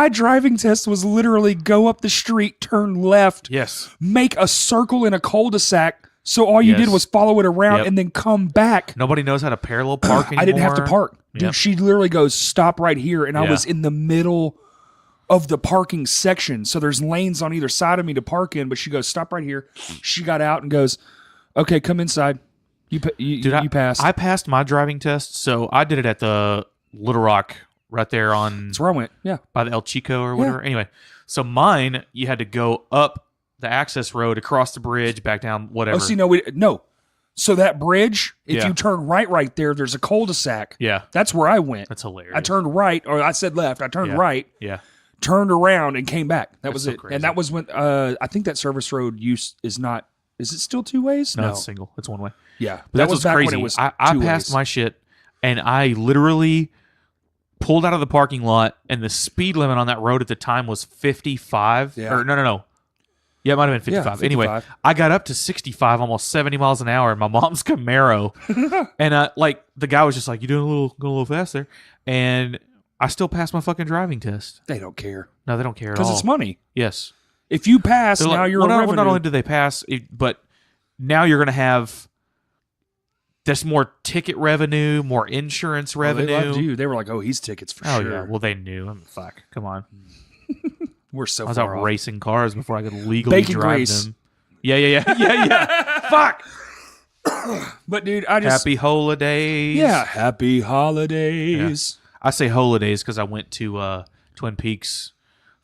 driving test was literally go up the street, turn left, Yes. make a circle in a cul-de-sac. So all you did Yes. was follow it around Yep. and then come back. Nobody knows how to parallel park anymore. I didn't have to park. Dude, Yep. she literally goes, stop right here. And I Yeah. was in the middle of the parking section. So there's lanes on either side of me to park in, but she goes, stop right here. She got out and goes, okay, come inside. You passed. I passed my driving test, so I did it at the Little Rock right there on That's where I went. Yeah. by the El Chico or whatever. Anyway, so mine, you had to go up the access road, across the bridge, back down, whatever. Oh, see, no. So that bridge, if Yeah. you turn right there, there's a cul-de-sac. Yeah, That's where I went. that's hilarious. I turned right, or I said left. I turned Yeah. right, Yeah, turned around, and came back. That was so it. crazy. And that was when I think that service road use is not. Is it still 2 ways? no, it's single. It's one way. Yeah, But that that's was what's back crazy. when it was. I 2 passed ways. my shit, and I literally pulled out of the parking lot, and the speed limit on that road at the time was 55. Yeah. Or no. Yeah, it might have been 55. Yeah, Anyway, 55. I got up to 65, almost 70 miles an hour in my mom's Camaro. And like the guy was just like, "You doing going a little fast there." And I still passed my fucking driving test. They don't care No, they don't care at all. because it's money. Yes. If you pass, They're now like, you're well, a not, revenue. not only do they pass, but now you're going to have there's more ticket revenue, more insurance Oh, revenue. they loved you. They were like, "Oh, he's tickets for Oh sure." yeah, well they knew. I mean, fuck, come on. We're so I was far out off. racing cars before I could legally Bacon drive grease. them. Yeah. Fuck. But dude, I just Happy holidays. happy holidays. I say holidays because I went to Twin Peaks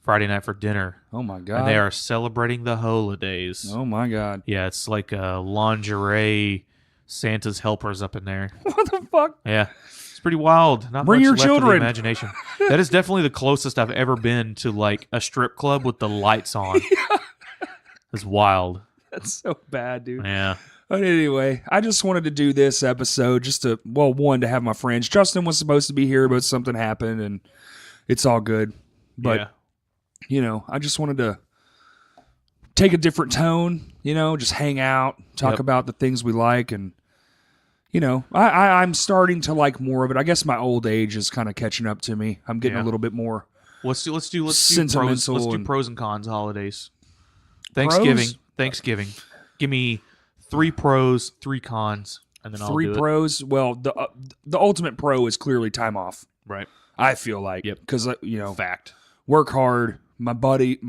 Friday night for dinner, Oh my god. and they are celebrating the holidays. Oh my god. Yeah, it's like lingerie Santa's helpers up in there. What the fuck? Yeah, it's pretty wild. Not Bring much your left of the children. imagination. That is definitely the closest I've ever been to like a strip club with the lights on. It's wild. That's so bad, dude. Yeah. But anyway, I just wanted to do this episode just to, well, one, to have my friends. Justin was supposed to be here, but something happened, and it's all good. But, yeah. you know, I just wanted to take a different tone, you know, just hang out, talk Yep. about the things we like, and, you know, I'm starting to like more of it. I guess my old age is kind of catching up to me. I'm getting Yeah. a little bit more. Let's do pros. Sentimental Let's do and- pros and cons holidays. Pros? Thanksgiving. Give me 3 pros, 3 cons, and then I'll 3 do it. pros. Well, the ultimate pro is clearly time off. Right. I feel like, Yep. because you know, Fact. work hard. My body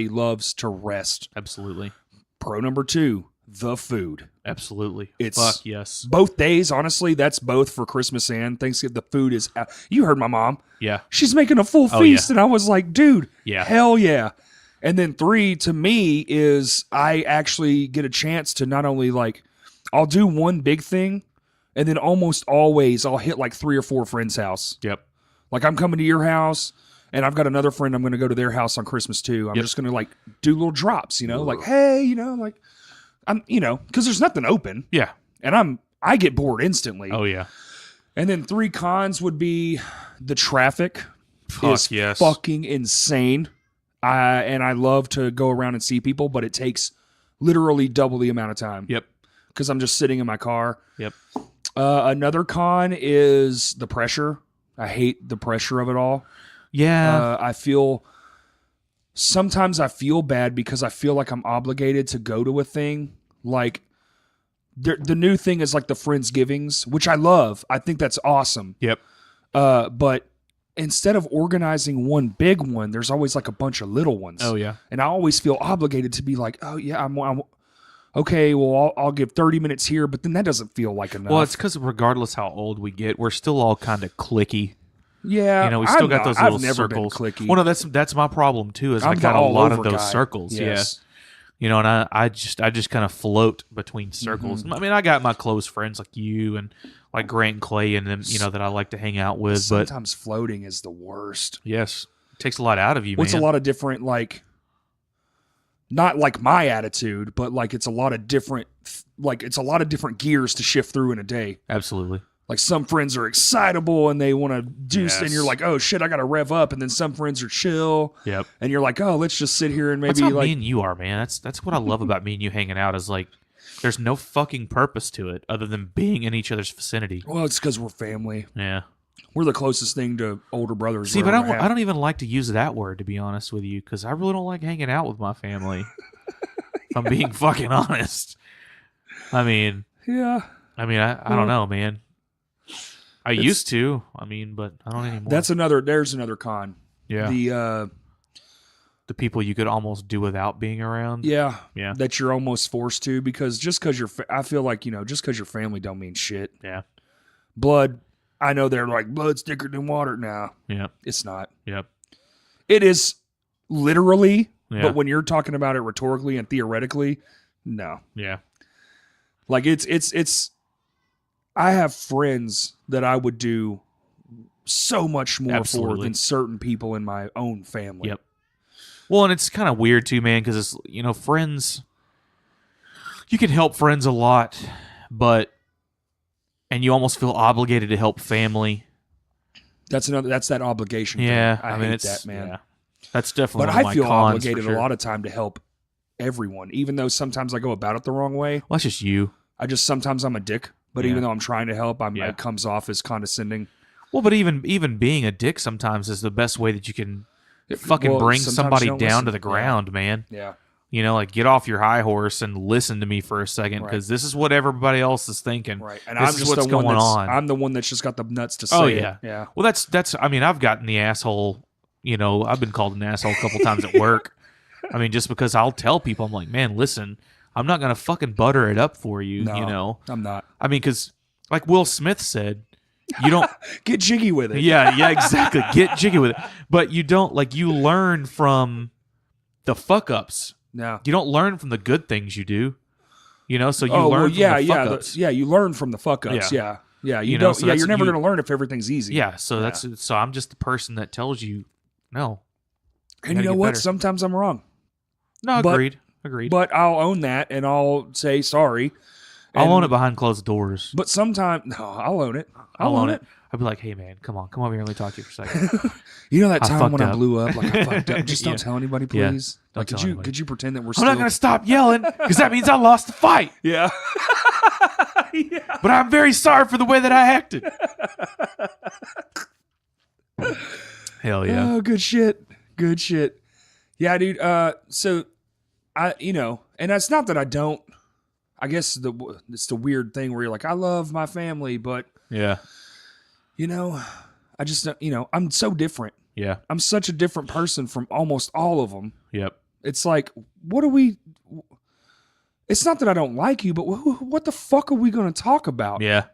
loves to rest. Absolutely. Pro number 2, the food. Absolutely. It's Fuck yes. both days, honestly. That's both for Christmas and Thanksgiving. The food is out. You heard my mom. Yeah. She's making a full Oh, feast, yeah. and I was like, dude, Yeah. hell yeah. And then 3 to me is I actually get a chance to not only like, I'll do one big thing, and then almost always I'll hit like 3 or 4 friends' house. Yep. Like I'm coming to your house, and I've got another friend I'm going to go to their house on Christmas too. I'm just going to like do little drops, like, hey, like I'm, because there's nothing open. Yeah. And I get bored instantly. Oh yeah. And then 3 cons would be the traffic is yes. fucking insane. And I love to go around and see people, but it takes literally double the amount of time. Yep. Because I'm just sitting in my car. Yep. Another con is the pressure. I hate the pressure of it all. Yeah. Sometimes I feel bad because I feel like I'm obligated to go to a thing. Like the new thing is like the Friendsgivings, which I love. I think that's awesome. Yep. But instead of organizing one big one, there's always like a bunch of little ones. Oh yeah. And I always feel obligated to be like, oh yeah, I'm okay. Well, I'll give 30 minutes here, but then that doesn't feel like enough. Well, it's because regardless how old we get, we're still all kind of clicky. Yeah, we still got those little I've never circles. been clicky. Well, no, that's my problem too. Is I I'm got the a lot of all-over those guy. circles. Yes. Yeah. And I just kind of float between circles. Mm-hmm. I mean, I got my close friends like you and like Grant and Clay and them, that I like to hang out with. But Sometimes floating is the worst. yes, it takes a lot out of you, What's man. a lot of different, like, not like my attitude, but like it's a lot of different gears to shift through in a day. Absolutely. Like some friends are excitable and they want to do, Yes. and you're like, oh shit, I got to rev up. And then some friends are chill. Yep. And you're like, oh, let's just sit here and That's maybe how like, me and you are, man. That's what I love about me and you hanging out is like, there's no fucking purpose to it other than being in each other's vicinity. well, it's because we're family. Yeah. We're the closest thing to older brothers. See, we'll but ever have. I don't even like to use that word, to be honest with you, because I really don't like hanging out with my family. If I'm being fucking honest. I mean, Yeah. I don't know, man. I used to. But I don't anymore. There's another con. yeah. The people you could almost do without being around. Yeah. Yeah. That you're almost forced to, because just because I feel like, just because you're family don't mean shit. Yeah. Blood, I know they're like, blood's thicker than water. Now, Yep. it's not. Yep. It is literally, Yeah. but when you're talking about it rhetorically and theoretically, no. Yeah. Like it's I have friends that I would do so much more Absolutely. for than certain people in my own family. Yep. Well, and it's kind of weird too, man, because it's friends. You can help friends a lot, and you almost feel obligated to help family. That's that obligation Yeah, thing. I hate that, man. Yeah. That's definitely. But one of I my feel cons, obligated for sure. a lot of time to help everyone, even though sometimes I go about it the wrong way. Well, that's just you. Sometimes I'm a dick, but Yeah. even though I'm trying to help, Yeah. it comes off as condescending. Well, but even being a dick sometimes is the best way that you can fucking Well, bring sometimes somebody you don't down listen. to the ground, man. Yeah. Like get off your high horse and listen to me for a second, because this is what everybody else is thinking. Right. And This I'm is just what's the one going that's, on. I'm the one that's just got the nuts to say Oh, it. yeah. Yeah. Well, that's. I've gotten the asshole. I've been called an asshole a couple times at work. Just because I'll tell people, I'm like, man, listen, I'm not gonna fucking butter it up for you. No, I'm not. Because like Will Smith said, you don't Get jiggy with it. Yeah, exactly. Get jiggy with it. But you don't you learn from the fuck ups. No. You don't learn from the good things you do. So you Oh, learn well, from yeah, the yeah, fuck ups. you learn from the fuck ups. Yeah. Yeah. You You know, don't. so Yeah, that's- you're never you- going to learn if everything's easy. Yeah, so so I'm just the person that tells you no. And you gotta know get what? better. Sometimes I'm wrong, No, But- agreed. but I'll own that and I'll say sorry. I'll And- own it behind closed doors. But sometimes, no, I'll own it. I'll own it. I'll be like, hey man, come over here and let me talk to you for a second. You know that I time when fucked I up. blew up? Like I fucked up. Just don't Yeah. tell anybody, Yeah. please. Don't Like, tell could you anybody. pretend that we're I'm still? not gonna stop yelling because that means I lost the fight. Yeah. But I'm very sorry for the way that I acted. Hell yeah. Oh, good shit. Good shit. Yeah, dude. So and that's not that I don't. I guess it's the weird thing where you're like, I love my family, but Yeah. I just I'm so different. Yeah. I'm such a different person from almost all of them. Yep. It's like, It's not that I don't like you, but what the fuck are we going to talk about? Yeah.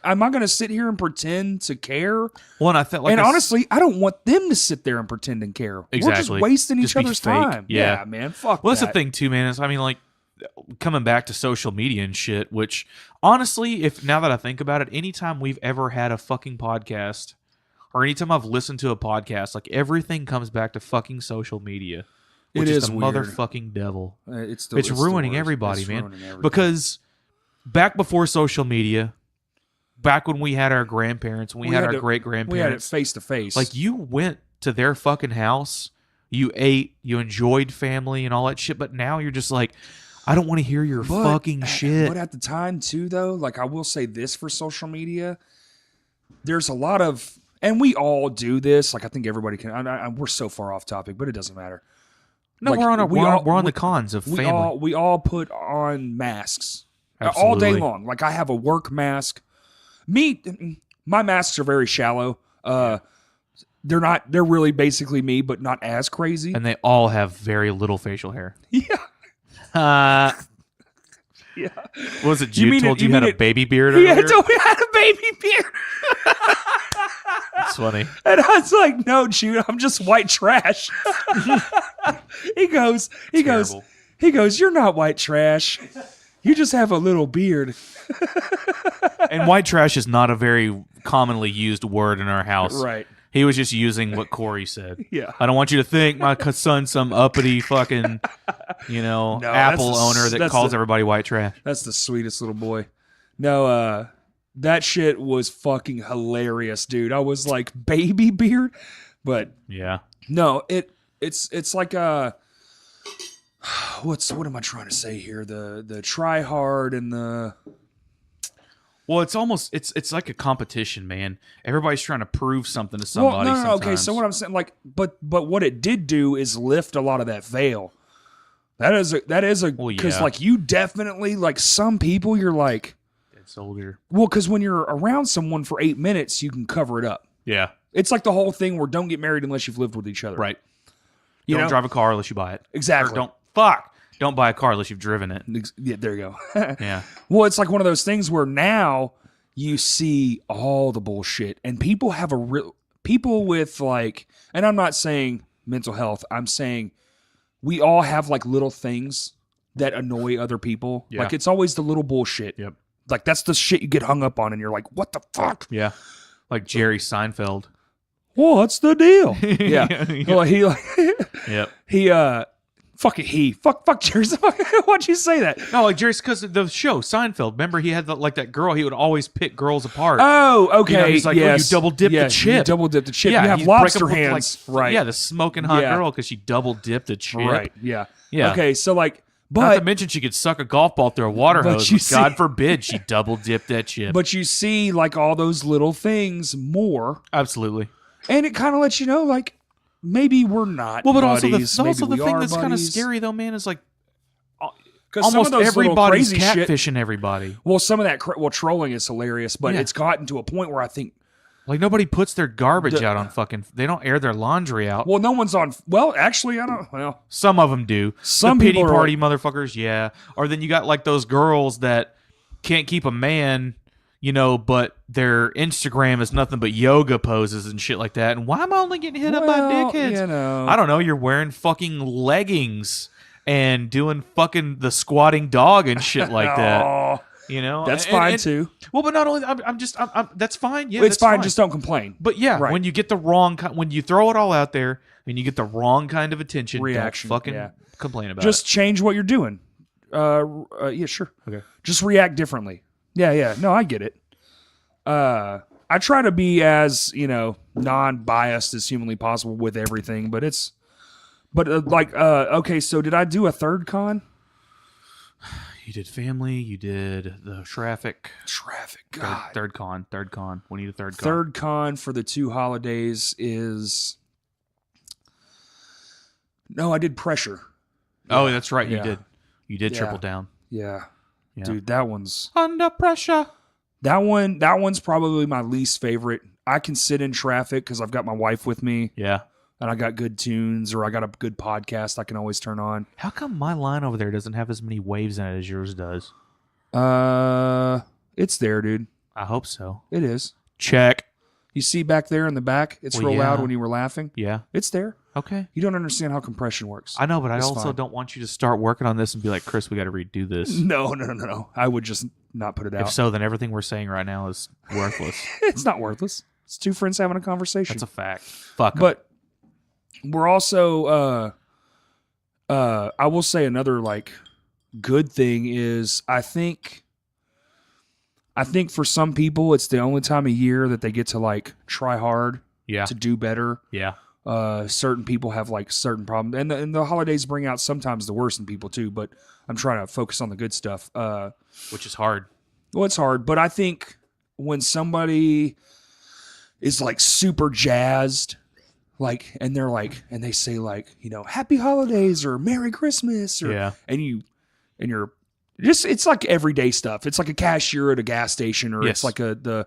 Am I going to sit here and pretend to care? Well, and I felt like, and honestly, I don't want them to sit there and pretend and care. Exactly. We're just wasting Just each be other's fake. time. Yeah. Man. Fuck. well, that's that. the thing too, man. Is I mean, like coming back to social media and shit. Which honestly, if now that I think about it, anytime we've ever had a fucking podcast, or anytime I've listened to a podcast, like everything comes back to fucking social media. Which It is is the weird. motherfucking devil. It's ruining the worst. everybody, It's man. ruining everything. Because back before social media, back when we had our grandparents, when we had our great we had it grandparents, face to face. like you went to their fucking house, you ate, you enjoyed family and all that shit. But now you're just like, I don't want to hear your fucking shit. But at the time too, though, like I will say this for social media, there's a lot of, and we all do this. Like I think everybody can. We're so far off topic, but it doesn't matter. No, Like, we're on the cons of family. We all put on masks all Absolutely. day long. Like I have a work mask. My masks are very shallow. They're really basically me, but not as crazy. And they all have very little facial hair. Yeah. Yeah. Was it You you mean told it- you you had mean a it- baby beard Yeah, earlier? so we had a baby beard. That's funny. And I was like, no, Jude, I'm just white trash. He goes, Terrible. you're not white trash. You just have a little beard. And white trash is not a very commonly used word in our house. Right. He was just using what Corey said. Yeah. I don't want you to think my son's some uppity fucking, No, Apple that's owner that calls the- everybody white trash. That's the sweetest little boy. No, that shit was fucking hilarious, dude. I was like, baby beard? But Yeah. no, it's like what am I trying to say here? The try hard and the Well, it's almost it's like a competition, man. Everybody's trying to prove something to somebody. no. Okay, sometimes. so what I'm saying, like, but what it did do is lift a lot of that veil. That is a Well, because yeah. like you definitely like some people you're like, soldier. well, because when you're around someone for 8 minutes, you can cover it up. Yeah. It's like the whole thing where don't get married unless you've lived with each other. Right. You Don't know? drive a car unless you buy it. Exactly. Or don't buy a car unless you've driven it. Yeah, there you go. Yeah. Well, it's like one of those things where now you see all the bullshit, and people have people with like, and I'm not saying mental health. I'm saying we all have like little things that annoy other people. Yeah. Like it's always the little bullshit. Yep. Like that's the shit you get hung up on, and you're like, what the fuck? Yeah. Like Jerry Seinfeld. What's the deal? Yeah. Yeah. Well, Yep. fuck Jerry. Why'd you say that? No, like Jerry's because of the show Seinfeld. Remember, he had that girl. He would always pick girls apart. Oh, okay. You know, he's like, oh, you yes. double dipped the Yes, chip. You double dipped the chip. Yeah, you have he'd break lobster up with, hands. like, right. Yeah, the smoking hot Yeah. girl because she double dipped the chip. Right. Yeah. Yeah. Okay. So like, Not to but mention she could suck a golf ball through a water But hose. you But God see- forbid she double dipped that chip. but you see like all those little things more, Absolutely. and it kind of lets you know like maybe we're not. Well, but buddies, also the maybe we thing are that's kind of buddies. scary though, man, is like 'Cause some almost of those little everybody's crazy shit. catfishing everybody. Well, some of that trolling is hilarious, but Yeah. it's gotten to a point where I think Like nobody puts their garbage The- out on fucking. They don't air their laundry out. well, no one's on. Well, actually, I don't. Well, Some of them do. Some the pity people are party motherfuckers, yeah. Or then you got like those girls that can't keep a man, but their Instagram is nothing but yoga poses and shit like that. And why am I only getting hit up by well, dickheads? I don't know. You're wearing fucking leggings and doing fucking the squatting dog and shit like that. Oh, that's And- fine and- too. Well, but not only I'm that's fine. Yeah, It's that's fine. Just don't complain. But yeah, Right. when you get the wrong, when you throw it all out there and you get the wrong kind of attention, Reaction, don't fucking yeah. complain about Just change what you're doing. Yeah, sure. Okay. Just react differently. Yeah. No, I get it. I try to be as non-biased as humanly possible with everything, but okay. So did I do a third con? it. You did family. You did the traffic. Traffic. Third, God. third con. We need a third con. Third con for the 2 holidays is. No, I did pressure. Oh, that's right. Yeah. You did. You did Yeah. triple down. Yeah. Yeah. Dude, that one's. Under pressure. That one's probably my least favorite. I can sit in traffic because I've got my wife with me. Yeah. and I got good tunes, or I got a good podcast I can always turn on. How come my line over there doesn't have as many waves in it as yours does? It's there, dude. I hope so. It is. Check. You see back there in the back, it's Well, real yeah. loud when you were laughing. Yeah. It's there. Okay. You don't understand how compression works. I know, but I It's also fine. don't want you to start working on this and be like, Chris, we got to redo this. No. I would just not put it out. If so, then everything we're saying right now is worthless. It's not worthless. It's two friends having a conversation. That's a fact. Fuck 'em. But we're also, I will say another like good thing is I think for some people it's the only time of year that they get to like try hard Yeah. to do better. Yeah. Certain people have like certain problems, and the holidays bring out sometimes the worst in people too. But I'm trying to focus on the good stuff. Which is hard. Well, it's hard, but I think when somebody is like super jazzed, like, and they're like, and they say like, you know, Happy Holidays or Merry Christmas, or Yeah. and you're just, it's like everyday stuff. It's like a cashier at a gas station, or Yes. it's like the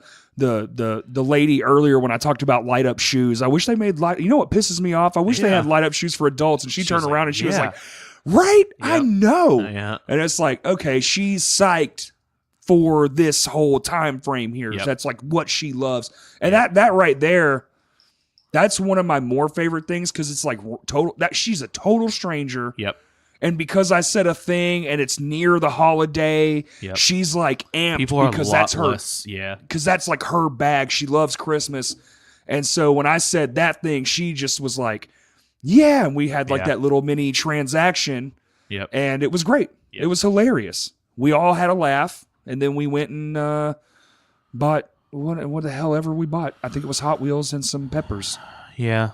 lady earlier when I talked about light up shoes. I wish they made light. You know what pisses me off? I wish they Yeah. had light up shoes for adults. And she turned was around like, and she was yeah. like, right, I Yep. know. Yeah. And it's like, okay, she's psyched for this whole time frame here. Yep. That's like what she loves. And that right there, that's one of my more favorite things, because it's like total, that she's a total stranger. Yep. And because I said a thing and it's near the holiday, Yep. she's like amped People are because a lot that's her, less. Yeah. because that's like her bag. She loves Christmas. And so when I said that thing, she just was like, yeah. And we had like Yeah. that little mini transaction, Yep. and it was great. Yep. It was hilarious. We all had a laugh. And then we went and bought what the hell ever we bought. I think it was Hot Wheels and some peppers. Yeah.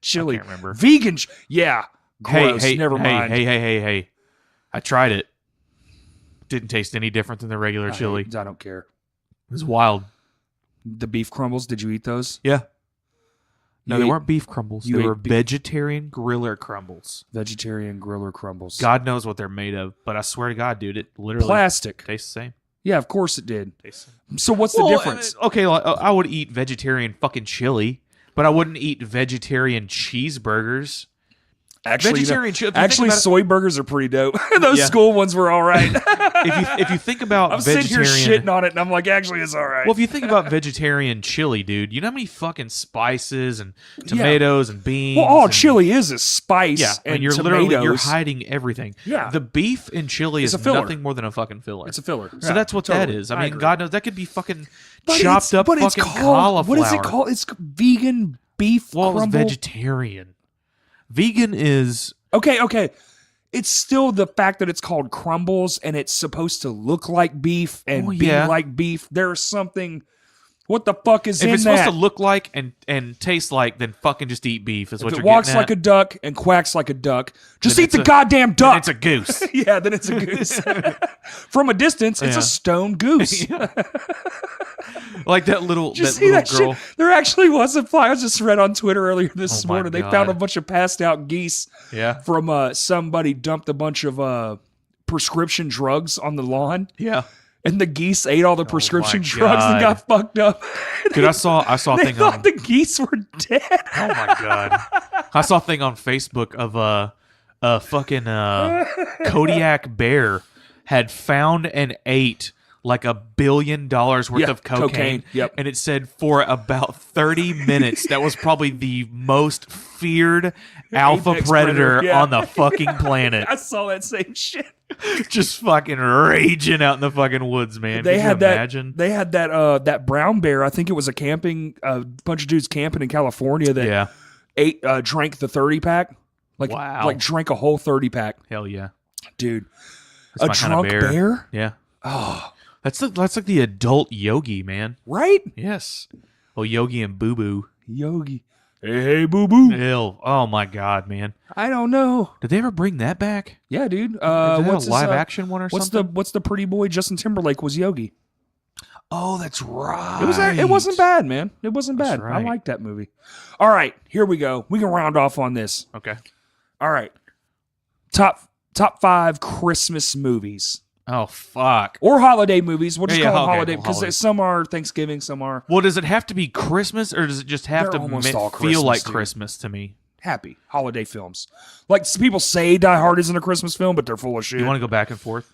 Chili. I can't remember. Vegan. Yeah. Gross. Never mind. Hey. I tried it. Didn't taste any different than the regular chili. I don't care. It was wild. The beef crumbles, did you eat those? Yeah. No, You they ate weren't beef crumbles. you They ate were be- vegetarian griller crumbles. Vegetarian griller crumbles. God knows what they're made of, but I swear to God, dude, it literally Plastic. tastes the same. Yeah, of course it did. Tastes the same. So what's the difference? Okay, well, I would eat vegetarian fucking chili, but I wouldn't eat vegetarian cheeseburgers. Actually, Vegetarian chili. actually, soy burgers are pretty dope. Those Yeah. school ones were all right. if you think about I'm sitting here vegetarian, shitting on it, and I'm like, actually, it's all right. well, if you think about vegetarian chili, dude, you know how many fucking spices and tomatoes and beans. Well, all and- chili is spice Yeah, and you're tomatoes. literally you're hiding everything. Yeah. The beef in chili It's is a filler. nothing more than a fucking filler. It's a filler. So Yeah, that's what totally. that is. I mean, agree. God knows that could be fucking But chopped up but fucking it's called, cauliflower. What is it called? It's vegan beef Well, it was crumble. vegetarian. Vegan is Okay. It's still the fact that it's called crumbles and it's supposed to look like beef and Well, be yeah. like beef. There's something. What the fuck is if in it's that? supposed to look like and taste like, then fucking just eat beef. Is what if it you're walks getting like at. a duck and quacks like a duck, just Then eat the it's a- goddamn Then duck. it's a goose. Yeah, then it's a goose. From a distance, it's Yeah. a stone goose. Like that little Did you that see little that girl. shit? There actually was a fly. I just read on Twitter earlier this Oh my morning. They God. found a bunch of passed out geese Yeah, from somebody dumped a bunch of prescription drugs on the lawn, yeah. and the geese ate all the prescription my drugs and God. got fucked up. Dude, I saw a They thing thought on. the geese were dead. Oh my God! I saw a thing on Facebook of a fucking Kodiak bear had found and ate like $1 billion worth Yeah, of cocaine. cocaine, yep. And it said for about 30 minutes that was probably the most feared alpha Apex predator predator, yeah. on the fucking planet. I saw that same shit. Just fucking raging out in the fucking woods, man. They Could had you that. imagine? They had that brown bear. I think it was a bunch of dudes camping in California that Yeah. drank the 30-pack. Wow. Like drank a whole 30-pack, Hell yeah. dude. That's A my kinda drunk bear? Yeah. Oh, That's like the adult Yogi, man. right? Yes. Oh, Yogi and Boo Boo. Yogi. Hey, boo boo. Ew. Oh my God, man. I don't know. Did they ever bring that back? Yeah, dude. Is that What's a his, live action one or what's something? what's the pretty boy Justin Timberlake was Yogi? Oh, that's right. It wasn't bad, man. It wasn't That's bad. I right. liked that movie. All right, here we go. We can round off on this. Okay. All right. Top 5 Christmas movies. Oh, fuck. Or holiday movies. We'll just call them okay, holiday well, because holiday. some are Thanksgiving, some are Well, does it have to be Christmas, or does it just have They're to almost all feel Christmas, like dude. Christmas to me? happy holiday films. Like people say Die Hard isn't a Christmas film, but they're full of shit. You want to go back and forth?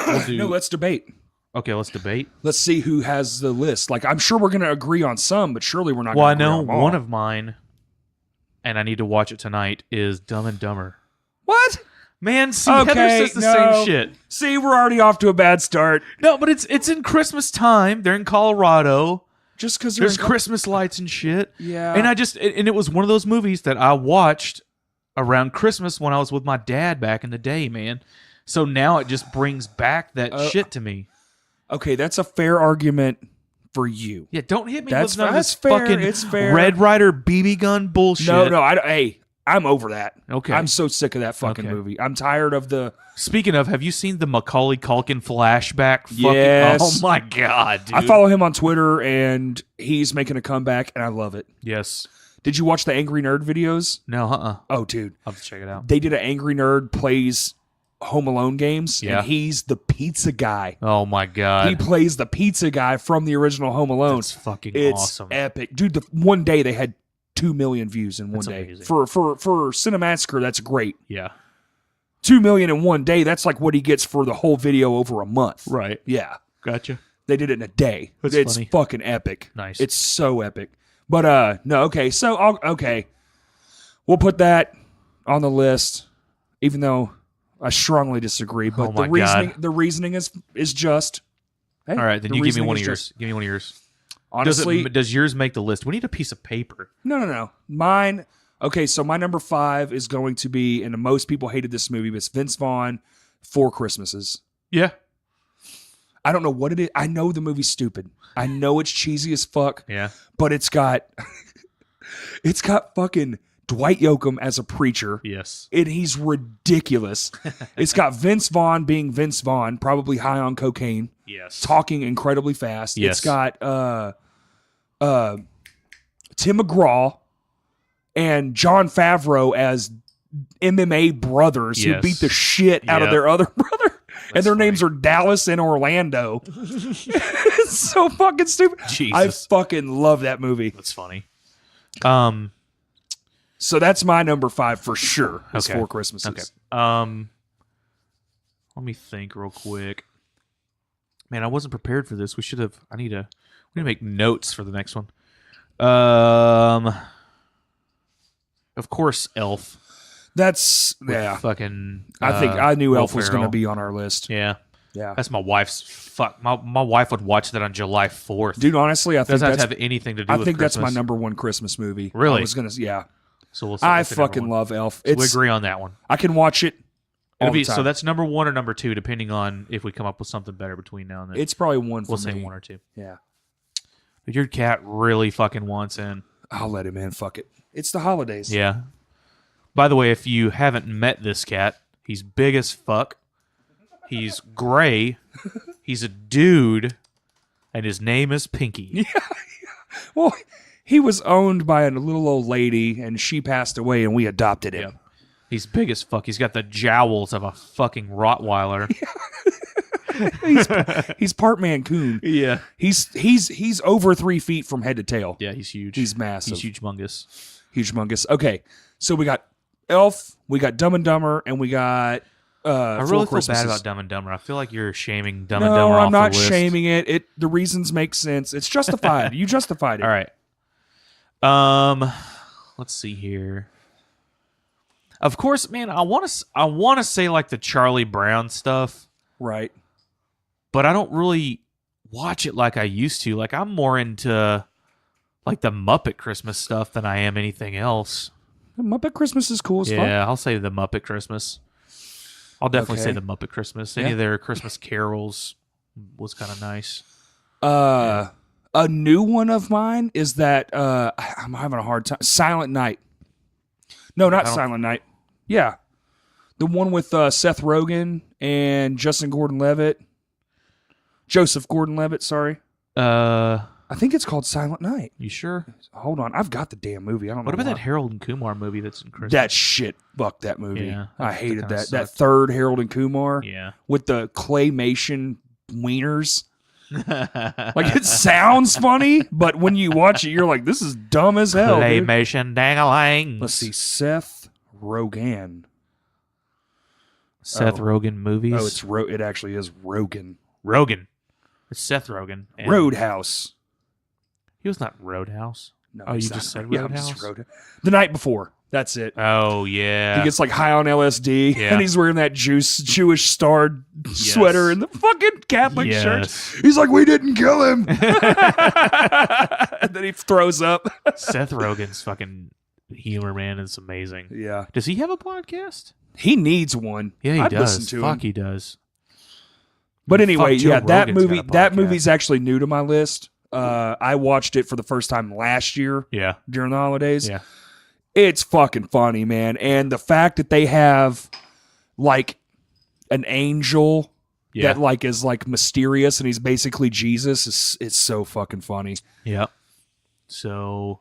We'll do. No, let's debate. Okay, let's debate. Let's see who has the list. Like I'm sure we're going to agree on some, but surely we're not Well, I going to agree know on them all. one of mine, and I need to watch it tonight, is Dumb and Dumber. What? Man, see, Heather says the same shit. See, we're already off to a bad start. No, but it's in Christmas time. They're in Colorado. Just because There's Christmas lights and shit. Yeah. And it was one of those movies that I watched around Christmas when I was with my dad back in the day, man. So now it just brings back that shit to me. Okay, that's a fair argument for you. Yeah, don't hit me That's with none of this fair. fucking It's fair. Red Ryder BB gun bullshit. No, hey, I'm over that. Okay. I'm so sick of that fucking Okay. movie. I'm tired of the... Speaking of, have you seen the Macaulay Culkin flashback? Yes. Oh my god, dude. I follow him on Twitter, and he's making a comeback, and I love it. Yes. Did you watch the Angry Nerd videos? No, Oh, dude. I'll have to check it out. They did an Angry Nerd plays Home Alone games, Yeah. and he's the pizza guy. Oh my god. He plays the pizza guy from the original Home Alone. That's fucking It's awesome. epic. Dude, one day they had 2 million views in one That's day. amazing. For Cinemassacre, that's great. Yeah. 2 million in one day, that's like what he gets for the whole video over a month. Right. Yeah. Gotcha. They did it in a day. That's it's funny. fucking epic. Nice. It's so epic. But no, okay. So okay. We'll put that on the list, even though I strongly disagree. But Oh my the reasoning is just. Hey, All right, then the you give me reasoning one of is yours. just- Give me one of yours. Honestly, Does yours make the list? We need a piece of paper. no. Mine. Okay, so my number 5 is going to be, and most people hated this movie, but it's Vince Vaughn, Four Christmases. Yeah. I don't know what it is. I know the movie's stupid. I know it's cheesy as fuck. Yeah. But it's got fucking Dwight Yoakam as a preacher. Yes. And he's ridiculous. It's got Vince Vaughn being Vince Vaughn, probably high on cocaine, Yes. talking incredibly fast. Yes. It's got Tim McGraw and John Favreau as MMA brothers who Yes. beat the shit out of Yep. their other brother. And their funny. names are Dallas and Orlando. It's so fucking stupid. Jesus. I fucking love that movie. That's funny. So that's my number 5 for sure. Is Okay. Four Christmases. Okay. Let me think real quick. Man, I wasn't prepared for this. We need to make notes for the next one. Of course, Elf. That's with Fucking. I think I knew Will Elf was going to Ferrell. be on our list. Yeah. Yeah. That's my wife's. Fuck. My wife would watch that on July 4th. Dude, honestly, I think doesn't have that's to have anything to do I with think that's my Christmas. number 1 Christmas movie. Really? I was going to yeah. So we'll see. I That's the number fucking one. love Elf. So we It's agree on that one. I can watch it all It'll be, the time. so that's number 1 or number 2, depending on if we come up with something better between now and then. It's probably one for We'll say me. 1 or 2. Yeah. But your cat really fucking wants in. I'll let him in. Fuck it. It's the holidays. Yeah. By the way, if you haven't met this cat, he's big as fuck. He's gray. He's a dude. And his name is Pinky. Well, he was owned by a little old lady, and she passed away, and we adopted him. He's big as fuck. He's got the jowls of a fucking Rottweiler. He's part Mancoon. Yeah. He's over 3 feet from head to tail. Yeah, he's huge. He's massive. He's humongous. Huge humongous. Okay, so we got Elf, we got Dumb and Dumber, and we got I Four really feel Christmases. bad about Dumb and Dumber. I feel like you're shaming Dumb and No, Dumber off I'm not the list. shaming it. The reasons make sense. It's justified. You justified it. All right. Let's see here. Of course, man, I want to say like the Charlie Brown stuff, Right. but I don't really watch it like I used to. Like I'm more into like the Muppet Christmas stuff than I am anything else. Muppet Christmas is cool as fuck. Yeah, I'll say the Muppet Christmas. I'll definitely say Okay. the Muppet Christmas. Any Yeah. of their Christmas carols was kind of nice. A new one of mine is that I'm having a hard time. Silent Night. No, not I don't- Silent Night. Yeah, the one with Seth Rogen and Justin Gordon-Levitt. Joseph Gordon-Levitt. Sorry. I think it's called Silent Night. You sure? Hold on, I've got the damn movie. I don't know. What about why. that Harold and Kumar movie that's in Christmas? That shit? Fuck that movie. Yeah, I that hated kinda that. That sucked. third Harold and Kumar. Yeah. With the claymation wieners. Like it sounds funny, but when you watch it, you're like, "This is dumb as hell." Dude. Claymation dang-a-lang. Let's see, Seth Rogen. Seth Rogen movies. Oh, it actually is Rogen. Rogen. It's Seth Rogen. And Roadhouse. He was not Roadhouse. No, Oh, it's you not. just said Yeah, Roadhouse? just The Night Before. That's it. Oh, yeah. He gets like high on LSD, Yeah. and he's wearing that Jewish starred sweater and the fucking Catholic shirt. He's like, "We didn't kill him," and then he throws up. Seth Rogen's fucking humor, man, is amazing. Yeah, Does he have a podcast? he needs one. Yeah, he I'd does. listen to Fuck, him. he does. But anyway, Fuck, Joe yeah, that Rogan's got movie. a That podcast. movie's actually new to my list. I watched it for the first time last year Yeah. during the holidays. Yeah. It's fucking funny, man. And the fact that they have like an angel Yeah. that like is like mysterious and he's basically Jesus is it's so fucking funny. Yeah. So,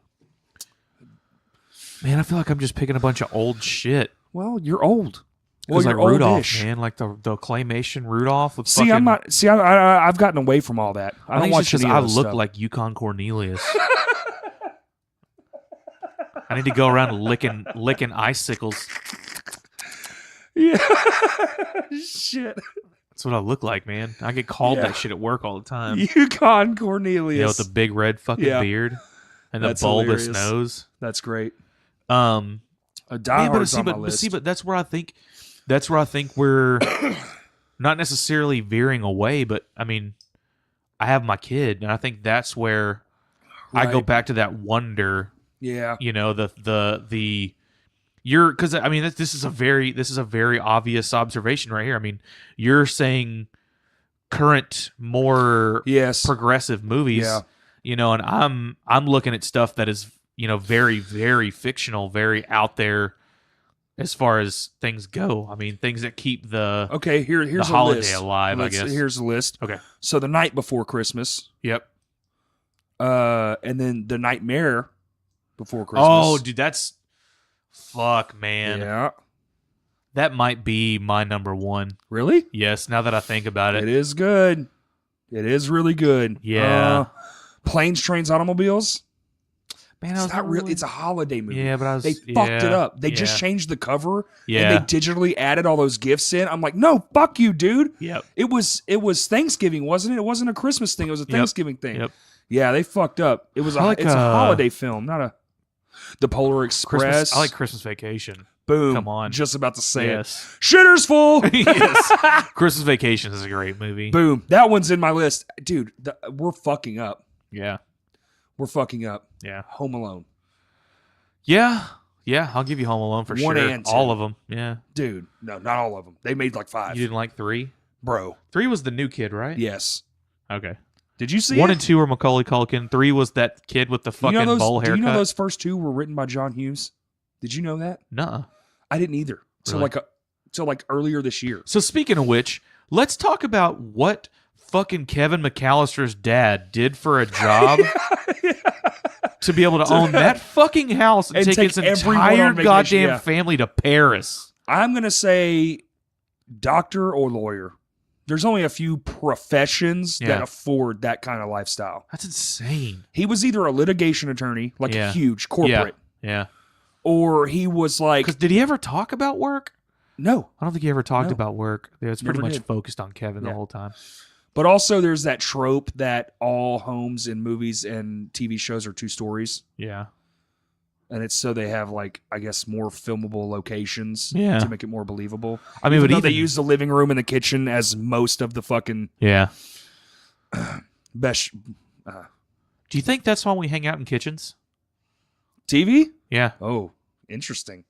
man, I feel like I'm just picking a bunch of old shit. Well, you're old. Well, Because like you're Rudolph, oldish. man, like the claymation Rudolph. With See, I'm not. See, I've gotten away from all that. I don't think watch it's any just of I this look stuff. like Yukon Cornelius. I need to go around licking icicles. Yeah. Shit. That's what I look like, man. I get called Yeah. that shit at work all the time. Yukon Cornelius. Yeah, with the big red fucking Yeah. beard and the That's bulbous hilarious. nose. That's great. Man, Die Hard's on my but list. see, but that's where I think we're not necessarily veering away, but I mean, I have my kid, and I think that's where I go Right. back to that wonder. Yeah. You know, you're because I mean this is a very obvious observation right here. I mean, you're saying current, more Yes. progressive movies. Yeah. You know, and I'm looking at stuff that is, you know, very, very fictional, very out there as far as things go. I mean, things that keep the Okay. Here's the a holiday list. alive, I guess. Here's a list. Okay. So the night before Christmas, Yep. and then the nightmare before Christmas. Oh, dude, that's fuck, man. yeah. That might be my number one. Really? Yes, now that I think about It it. is good. It is really good. Yeah. Planes, Trains, Automobiles. Man, I It's was not really. It's a holiday movie. Yeah, but I was They fucked it up. They just changed the cover Yeah. and they digitally added all those gifts in. I'm like, no, fuck you, dude. Yep. It was Thanksgiving, wasn't it? It wasn't a Christmas thing. It was a Thanksgiving thing. Yep. Yeah, they fucked up. It was I like, it's a holiday film, not a The Polar Express. Christmas. I like Christmas Vacation. Boom. Come on. Just about to say Yes. it. Shitter's full. Yes. Christmas Vacation is a great movie. Boom. That one's in my list. Dude, we're fucking up. Yeah. We're fucking up. Yeah. Home Alone. Yeah. Yeah. I'll give you Home Alone for 1 sure. and 2. All of them. Yeah. Dude, no, not all of them. They made like 5. You didn't like 3? Bro. 3 was the new kid, right? Yes. Okay. Did you see 1 it? and 2 were Macaulay Culkin. 3 was that kid with the fucking bowl Do haircut. you know those first 2 were written by John Hughes? Did you know that? Nuh-uh. I didn't either. So Really? like earlier this year. So speaking of which, let's talk about what fucking Kevin McAllister's dad did for a job to be able to own that fucking house and, And take take his everyone entire on vacation, goddamn yeah. family to Paris. I'm going to say doctor or lawyer. There's only a few professions Yeah. that afford that kind of lifestyle. That's insane. He was either a litigation attorney, like Yeah. a huge corporate, Yeah. or he was like, Because did he ever talk about work? no. I don't think he ever talked No. about work. Yeah, it's pretty Never much did. focused on Kevin the Yeah. whole time. But also there's that trope that all homes in movies and TV shows are 2 stories. Yeah. And it's so they have like, I guess, more filmable locations Yeah. to make it more believable. I mean, Even but though they even- use the living room and the kitchen as most of the fucking Yeah. best Do you think that's why we hang out in kitchens? TV. Yeah. Oh, interesting.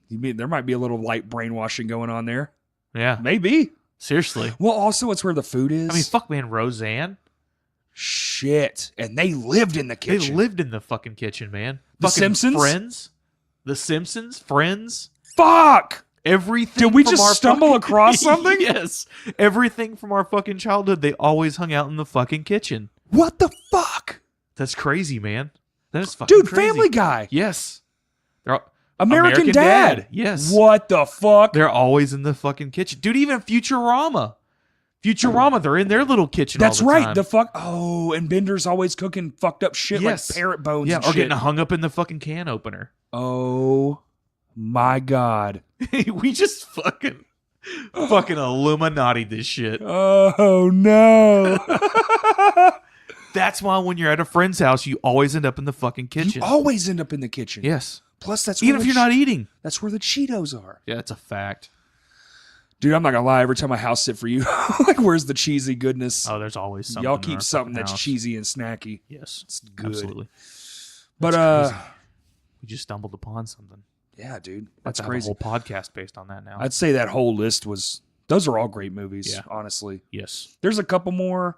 You mean there might be a little light brainwashing going on there? Yeah. Maybe. Seriously. Well, also it's where the food is. I mean, fuck, man, Roseanne. Shit, and they lived in the kitchen. They lived in the fucking kitchen, man. The Fucking Simpsons? Friends. The Simpsons. Friends. Fuck. Everything. Did we from just our stumble fucking- across something? Yes. Everything from our fucking childhood, they always hung out in the fucking kitchen. What the fuck? That's crazy, man. That is fucking Dude, crazy. Family Guy. Yes. They're all, American Dad. Yes. What the fuck? They're always in the fucking kitchen. Dude, even Futurama. They're in their little kitchen That's all the right. time. The fuck. Oh, and Bender's always cooking fucked up shit Yes. like parrot bones Yeah, and or shit. getting hung up in the fucking can opener. Oh my God. We just fucking Illuminati this shit. Oh no. That's why when you're at a friend's house, you always end up in the fucking kitchen. You always end up in the kitchen. Yes. Plus, that's Even where if you're not eating. That's where the Cheetos are. Yeah, that's a fact. Dude, I'm not gonna lie. Every time I house sit for you, like, where's the cheesy goodness? Oh, there's always something. Y'all in keep our something fucking that's house. cheesy and snacky. Yes, It's good. absolutely. But That's crazy. We just stumbled upon something. yeah, dude, Let's that's have crazy. a whole podcast based on that now. I'd say that whole list was. Those are all great movies. Yeah. Honestly, Yes. there's a couple more.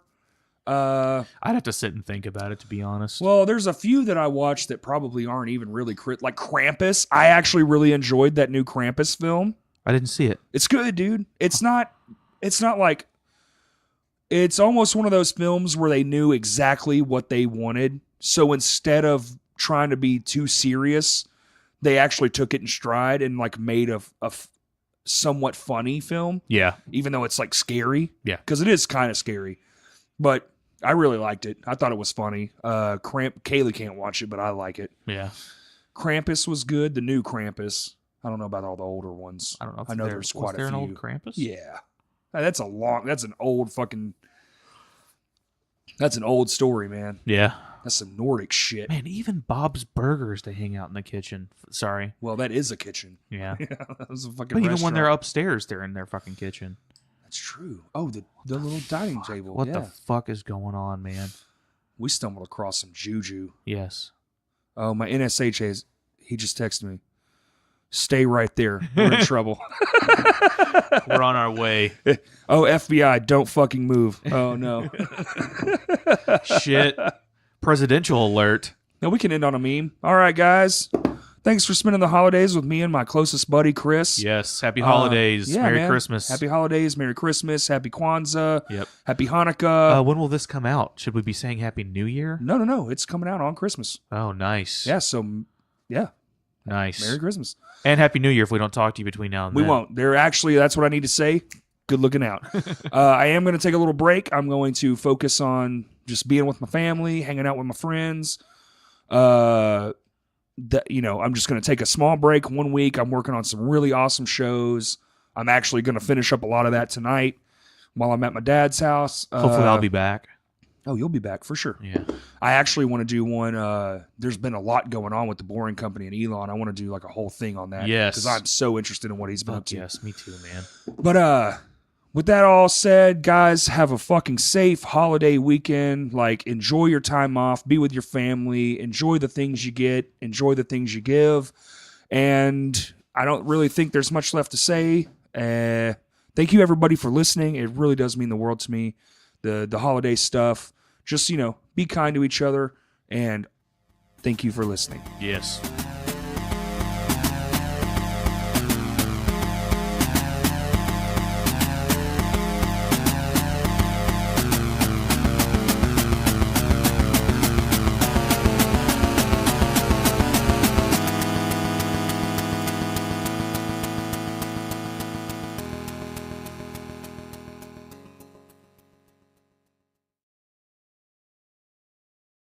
I'd have to sit and think about it, to be honest. Well, there's a few that I watched that probably aren't even really like Krampus. I actually really enjoyed that new Krampus film. I didn't see it. It's good, dude. It's not like, it's almost one of those films where they knew exactly what they wanted. So instead of trying to be too serious, they actually took it in stride and like made a somewhat funny film, Yeah. even though it's like scary. Yeah. Because it is kind of scary. But I really liked it. I thought it was funny. Kaylee can't watch it, but I like it. Yeah. Krampus was good. The new Krampus. I don't know about all the older ones. I don't know. If I know there's quite a there few. an old Krampus? Yeah. That's an old fucking. That's an old story, man. Yeah. That's some Nordic shit. Man, even Bob's Burgers, they hang out in the kitchen. Sorry. Well, that is a kitchen. Yeah. Yeah, that was a fucking. But even when they're restaurant. upstairs, they're in their fucking kitchen. That's true. Oh, the little dining table. What yeah. the fuck is going on, man? We stumbled across some juju. Yes. Oh, my NSH he just texted me. Stay right there. We're in trouble. We're on our way. Oh, FBI, don't fucking move. Oh, no. Shit. Presidential alert. Now we can end on a meme. All right, guys. Thanks for spending the holidays with me and my closest buddy, Chris. Yes. Happy holidays. Yeah, Merry man. Christmas. Happy holidays. Merry Christmas. Happy Kwanzaa. Yep. Happy Hanukkah. When will this come out? Should we be saying Happy New Year? No. It's coming out on Christmas. Oh, nice. Yeah, so, yeah. Nice. Merry Christmas. And Happy New Year if we don't talk to you between now and We then. won't. That's what I need to say. Good looking out. I am going to take a little break. I'm going to focus on just being with my family, hanging out with my friends. I'm just going to take a small break 1 week. I'm working on some really awesome shows. I'm actually going to finish up a lot of that tonight while I'm at my dad's house. Hopefully I'll be back. Oh, you'll be back for sure. Yeah. I actually want to do one. There's been a lot going on with the Boring Company and Elon. I want to do like a whole thing on that. Yes. Because I'm so interested in what he's been up Fuck to. yes, me too, man. But with that all said, guys, have a fucking safe holiday weekend. Like, enjoy your time off. Be with your family. Enjoy the things you get. Enjoy the things you give. And I don't really think there's much left to say. Thank you, everybody, for listening. It really does mean the world to me. The holiday stuff. Just, be kind to each other. And thank you for listening. Yes.